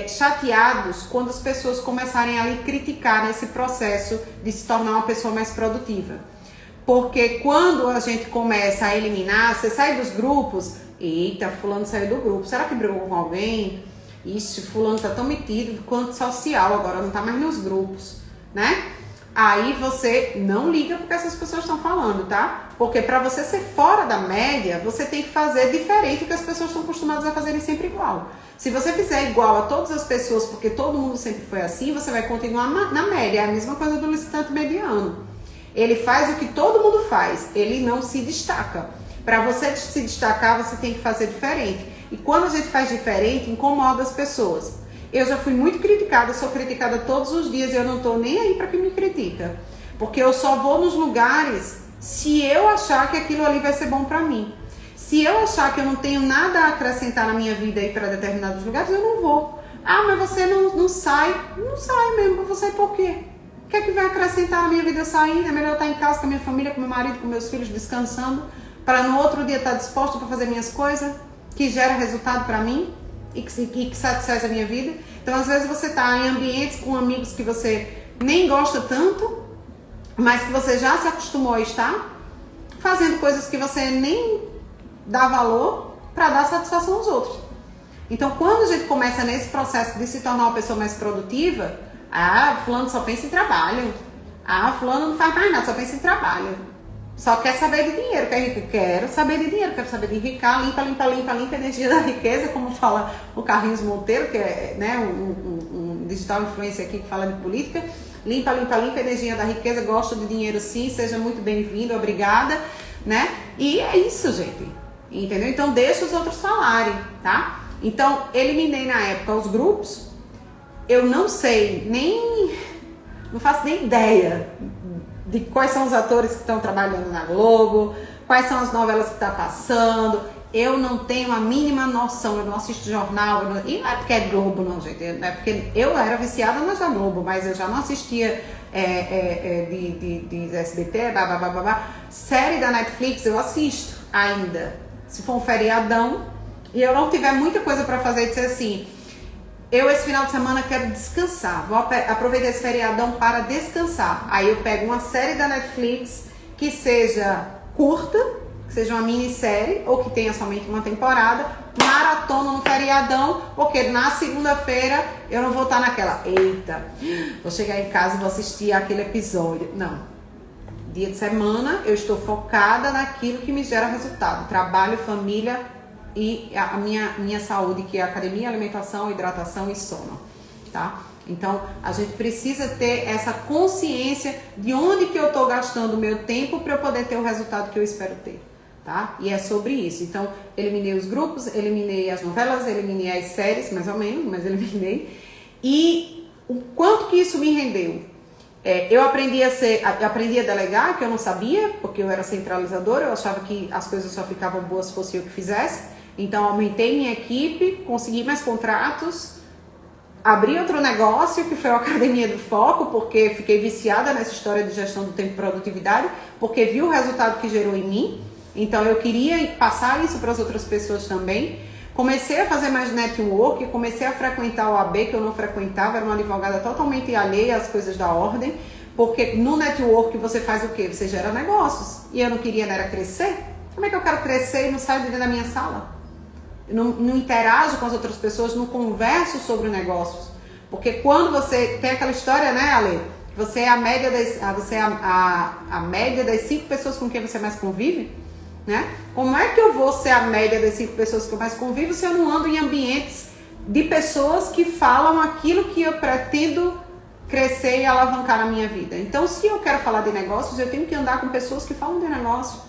chateados quando as pessoas começarem a lhe criticar nesse processo de se tornar uma pessoa mais produtiva. Porque quando a gente começa a eliminar, você sai dos grupos, eita, fulano saiu do grupo, será que brigou com alguém? Ixi, fulano tá tão metido quanto social, agora não tá mais nos grupos, né? Aí você não liga porque essas pessoas estão falando, tá? Porque para você ser fora da média, você tem que fazer diferente do que as pessoas estão acostumadas a fazerem sempre igual. Se você fizer igual a todas as pessoas, porque todo mundo sempre foi assim, você vai continuar na média. É a mesma coisa do licitante mediano. Ele faz o que todo mundo faz, ele não se destaca. Para você se destacar, você tem que fazer diferente. E quando a gente faz diferente, incomoda as pessoas. Eu já fui muito criticada, sou criticada todos os dias e eu não tô nem aí para quem me critica. Porque eu só vou nos lugares se eu achar que aquilo ali vai ser bom para mim. Se eu achar que eu não tenho nada a acrescentar na minha vida aí para determinados lugares, eu não vou. Ah, mas você não sai. Não sai mesmo, eu vou sair por quê? O que é que vai acrescentar na minha vida eu sair? É melhor eu estar em casa com a minha família, com meu marido, com meus filhos, descansando, para no outro dia estar disposta para fazer minhas coisas, que gera resultado para mim e que satisfaz a minha vida. Então, às vezes você está em ambientes com amigos que você nem gosta tanto, mas que você já se acostumou a estar, fazendo coisas que você nem dá valor para dar satisfação aos outros. Então, quando a gente começa nesse processo de se tornar uma pessoa mais produtiva, fulano só pensa em trabalho, fulano não faz mais nada, só pensa em trabalho, só quer saber de dinheiro, quero saber de dinheiro, quero saber de enricar, limpa a energia da riqueza, como fala o Carlinhos Monteiro, que é, né, um digital influencer aqui que fala de política. Limpa a energia da riqueza, gosto de dinheiro sim, seja muito bem-vindo, obrigada, né? E é isso, gente, entendeu? Então deixa os outros falarem, tá? Então, eliminei na época os grupos, eu não sei, não faço nem ideia de quais são os atores que estão trabalhando na Globo, quais são as novelas que estão passando. Eu não tenho a mínima noção, eu não assisto jornal, e não é porque é Globo não, gente, é porque eu era viciada nas da Globo, mas eu já não assistia de SBT, série da Netflix eu assisto ainda, se for um feriadão, e eu não tiver muita coisa para fazer e dizer assim, eu esse final de semana quero descansar, vou aproveitar esse feriadão para descansar. Aí eu pego uma série da Netflix que seja curta, que seja uma minissérie ou que tenha somente uma temporada, maratona no feriadão, porque na segunda-feira eu não vou estar naquela, eita, vou chegar em casa e vou assistir aquele episódio. Não. Dia de semana eu estou focada naquilo que me gera resultado, trabalho, família e a minha saúde, que é academia, alimentação, hidratação e sono, tá? Então, a gente precisa ter essa consciência de onde que eu estou gastando o meu tempo para eu poder ter o resultado que eu espero ter, tá? E é sobre isso. Então, eliminei os grupos, eliminei as novelas, eliminei as séries, mais ou menos, mas eliminei. E o quanto que isso me rendeu? Eu aprendi a delegar, que eu não sabia, porque eu era centralizadora, eu achava que as coisas só ficavam boas se fosse eu que fizesse. Então, aumentei minha equipe, consegui mais contratos, abri outro negócio, que foi a Academia do Foco, porque fiquei viciada nessa história de gestão do tempo e produtividade, porque vi o resultado que gerou em mim. Então, eu queria passar isso para as outras pessoas também. Comecei a fazer mais network, comecei a frequentar o AB, que eu não frequentava, era uma advogada totalmente alheia às coisas da ordem, porque no network você faz o quê? Você gera negócios. E eu não queria, era crescer. Como é que eu quero crescer e não saio de dentro da minha sala? Eu não interajo com as outras pessoas, não converso sobre negócios. Porque quando você tem aquela história, né, Ale? Você é a média a média das 5 pessoas com quem você mais convive. Né? Como é que eu vou ser a média das 5 pessoas que eu mais convivo se eu não ando em ambientes de pessoas que falam aquilo que eu pretendo crescer e alavancar na minha vida? Então, se eu quero falar de negócios, eu tenho que andar com pessoas que falam de negócio.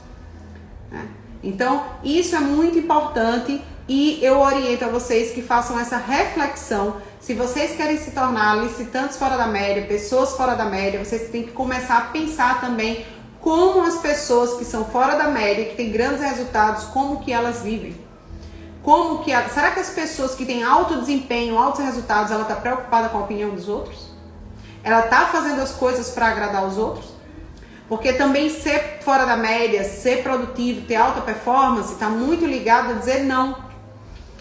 Né? Então, isso é muito importante e eu oriento a vocês que façam essa reflexão. Se vocês querem se tornar licitantes fora da média, pessoas fora da média, vocês têm que começar a pensar também como as pessoas que são fora da média, que têm grandes resultados, como que elas vivem. Será que as pessoas que têm alto desempenho, altos resultados, ela está preocupada com a opinião dos outros? Ela está fazendo as coisas para agradar os outros? Porque também ser fora da média, ser produtivo, ter alta performance, está muito ligado a dizer não.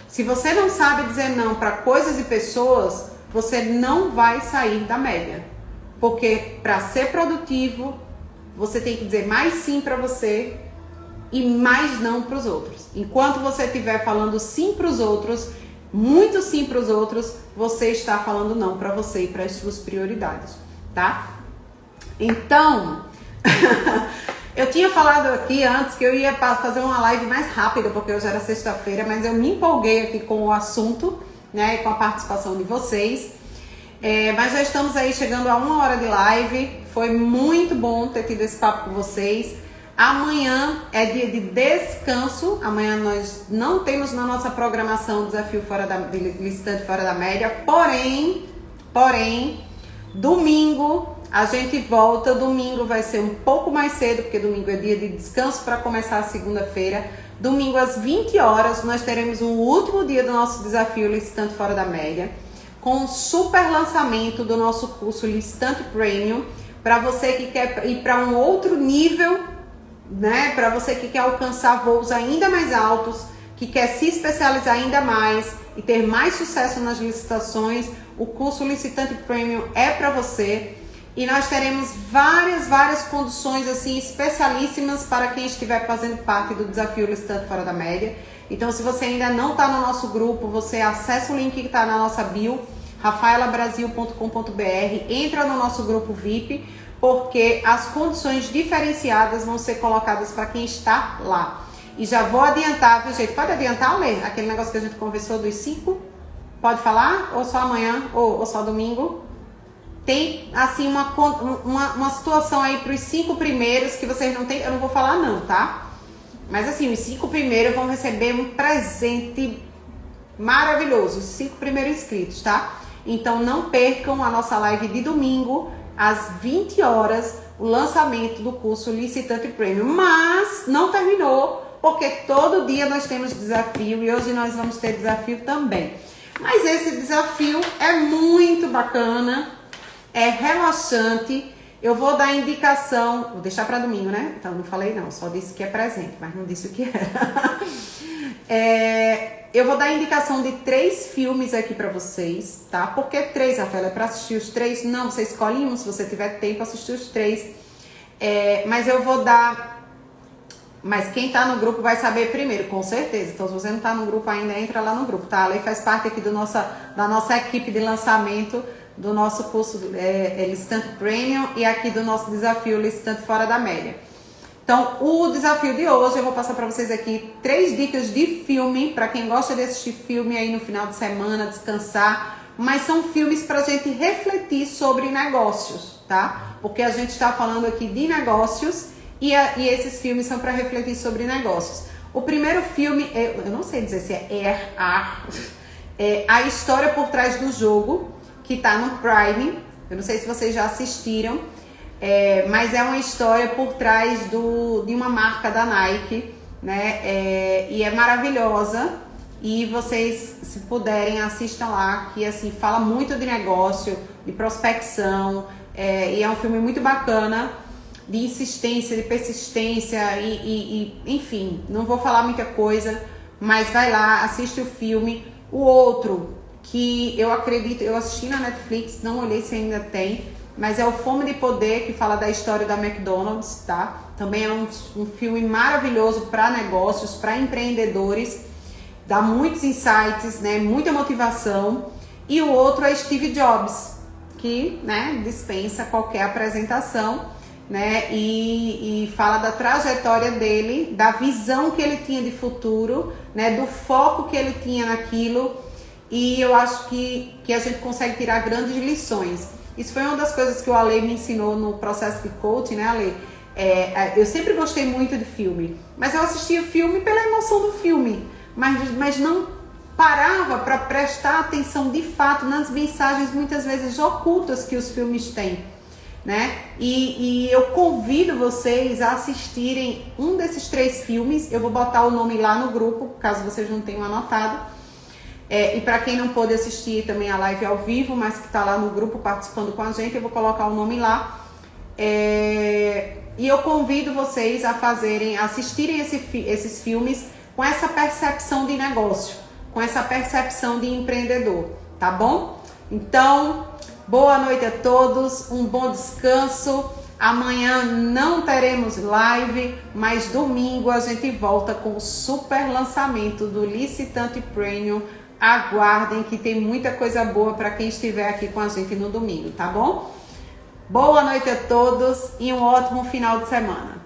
Se você não sabe dizer não para coisas e pessoas, você não vai sair da média. Porque para ser produtivo, você tem que dizer mais sim para você e mais não para os outros. Enquanto você estiver falando sim para os outros, muito sim para os outros, você está falando não para você e para as suas prioridades, tá? Então, eu tinha falado aqui antes que eu ia fazer uma live mais rápida, porque hoje era sexta-feira, mas eu me empolguei aqui com o assunto, né, e com a participação de vocês. Mas já estamos aí chegando a 1 hora de live. Foi muito bom ter tido esse papo com vocês. Amanhã é dia de descanso. Amanhã nós não temos na nossa programação o desafio licitante fora da média. Porém, domingo a gente volta. Domingo vai ser um pouco mais cedo, porque domingo é dia de descanso para começar a segunda-feira. Domingo às 20 horas nós teremos um último dia do nosso desafio licitante fora da média, com um super lançamento do nosso curso Licitante Premium, para você que quer ir para um outro nível, né? Para você que quer alcançar voos ainda mais altos, que quer se especializar ainda mais e ter mais sucesso nas licitações, o curso Licitante Premium é para você. E nós teremos várias condições assim especialíssimas para quem estiver fazendo parte do desafio Licitante Fora da Média. Então, se você ainda não está no nosso grupo, você acessa o link que está na nossa bio, rafaelabrasil.com.br, entra no nosso grupo VIP, porque as condições diferenciadas vão ser colocadas para quem está lá. E já vou adiantar, viu, gente? Pode adiantar, Lê? Aquele negócio que a gente conversou dos 5? Pode falar? Ou só amanhã? Ou só domingo? Tem, assim, uma situação aí para os 5 primeiros que vocês não têm, eu não vou falar não, tá? Mas assim, os 5 primeiros vão receber um presente maravilhoso, os 5 primeiros inscritos, tá? Então não percam a nossa live de domingo, às 20 horas, o lançamento do curso Licitante Premium. Mas não terminou, porque todo dia nós temos desafio e hoje nós vamos ter desafio também. Mas esse desafio é muito bacana, é relaxante. Eu vou dar indicação, vou deixar para domingo, né? Então não falei não, só disse que é presente, mas não disse o que era. Eu vou dar indicação de 3 filmes aqui para vocês, tá? Por que 3, Rafaela? É para assistir os 3? Não, você escolhe um, se você tiver tempo, assistir os 3. Mas eu vou dar... Mas quem tá no grupo vai saber primeiro, com certeza. Então, se você não tá no grupo ainda, entra lá no grupo, tá? A Lei faz parte aqui da nossa equipe de lançamento do nosso curso Licitante Premium e aqui do nosso desafio Licitante Fora da Média. Então, o desafio de hoje, eu vou passar para vocês aqui 3 dicas de filme, para quem gosta de assistir filme aí no final de semana, descansar, mas são filmes para a gente refletir sobre negócios, tá? Porque a gente está falando aqui de negócios e esses filmes são para refletir sobre negócios. O primeiro filme, eu não sei dizer se é a história por trás do jogo, que tá no Prime. Eu não sei se vocês já assistiram, mas é uma história por trás de uma marca da Nike, né? E é maravilhosa. E vocês, se puderem, assistam lá, que assim, fala muito de negócio, de prospecção, e é um filme muito bacana, de insistência, de persistência, enfim, não vou falar muita coisa, mas vai lá, assiste o filme. O outro, que eu acredito, eu assisti na Netflix, não olhei se ainda tem, mas é o Fome de Poder, que fala da história da McDonald's, tá? Também é um filme maravilhoso para negócios, para empreendedores, dá muitos insights, né? Muita motivação. E o outro é Steve Jobs, que, né, dispensa qualquer apresentação, né? E fala da trajetória dele, da visão que ele tinha de futuro, né? Do foco que ele tinha naquilo. E eu acho que a gente consegue tirar grandes lições. Isso foi uma das coisas que o Ale me ensinou no processo de coaching, né, Ale? Eu sempre gostei muito de filme, mas eu assistia o filme pela emoção do filme. Mas não parava para prestar atenção de fato nas mensagens muitas vezes ocultas que os filmes têm, né? E eu convido vocês a assistirem um desses 3 filmes. Eu vou botar o nome lá no grupo, caso vocês não tenham anotado. E para quem não pôde assistir também a live ao vivo, mas que está lá no grupo participando com a gente, eu vou colocar o nome lá. E eu convido vocês a assistirem esses filmes com essa percepção de negócio, com essa percepção de empreendedor, tá bom? Então, boa noite a todos, um bom descanso. Amanhã não teremos live, mas domingo a gente volta com o super lançamento do Licitante Premium. Aguardem que tem muita coisa boa para quem estiver aqui com a gente no domingo, tá bom? Boa noite a todos e um ótimo final de semana.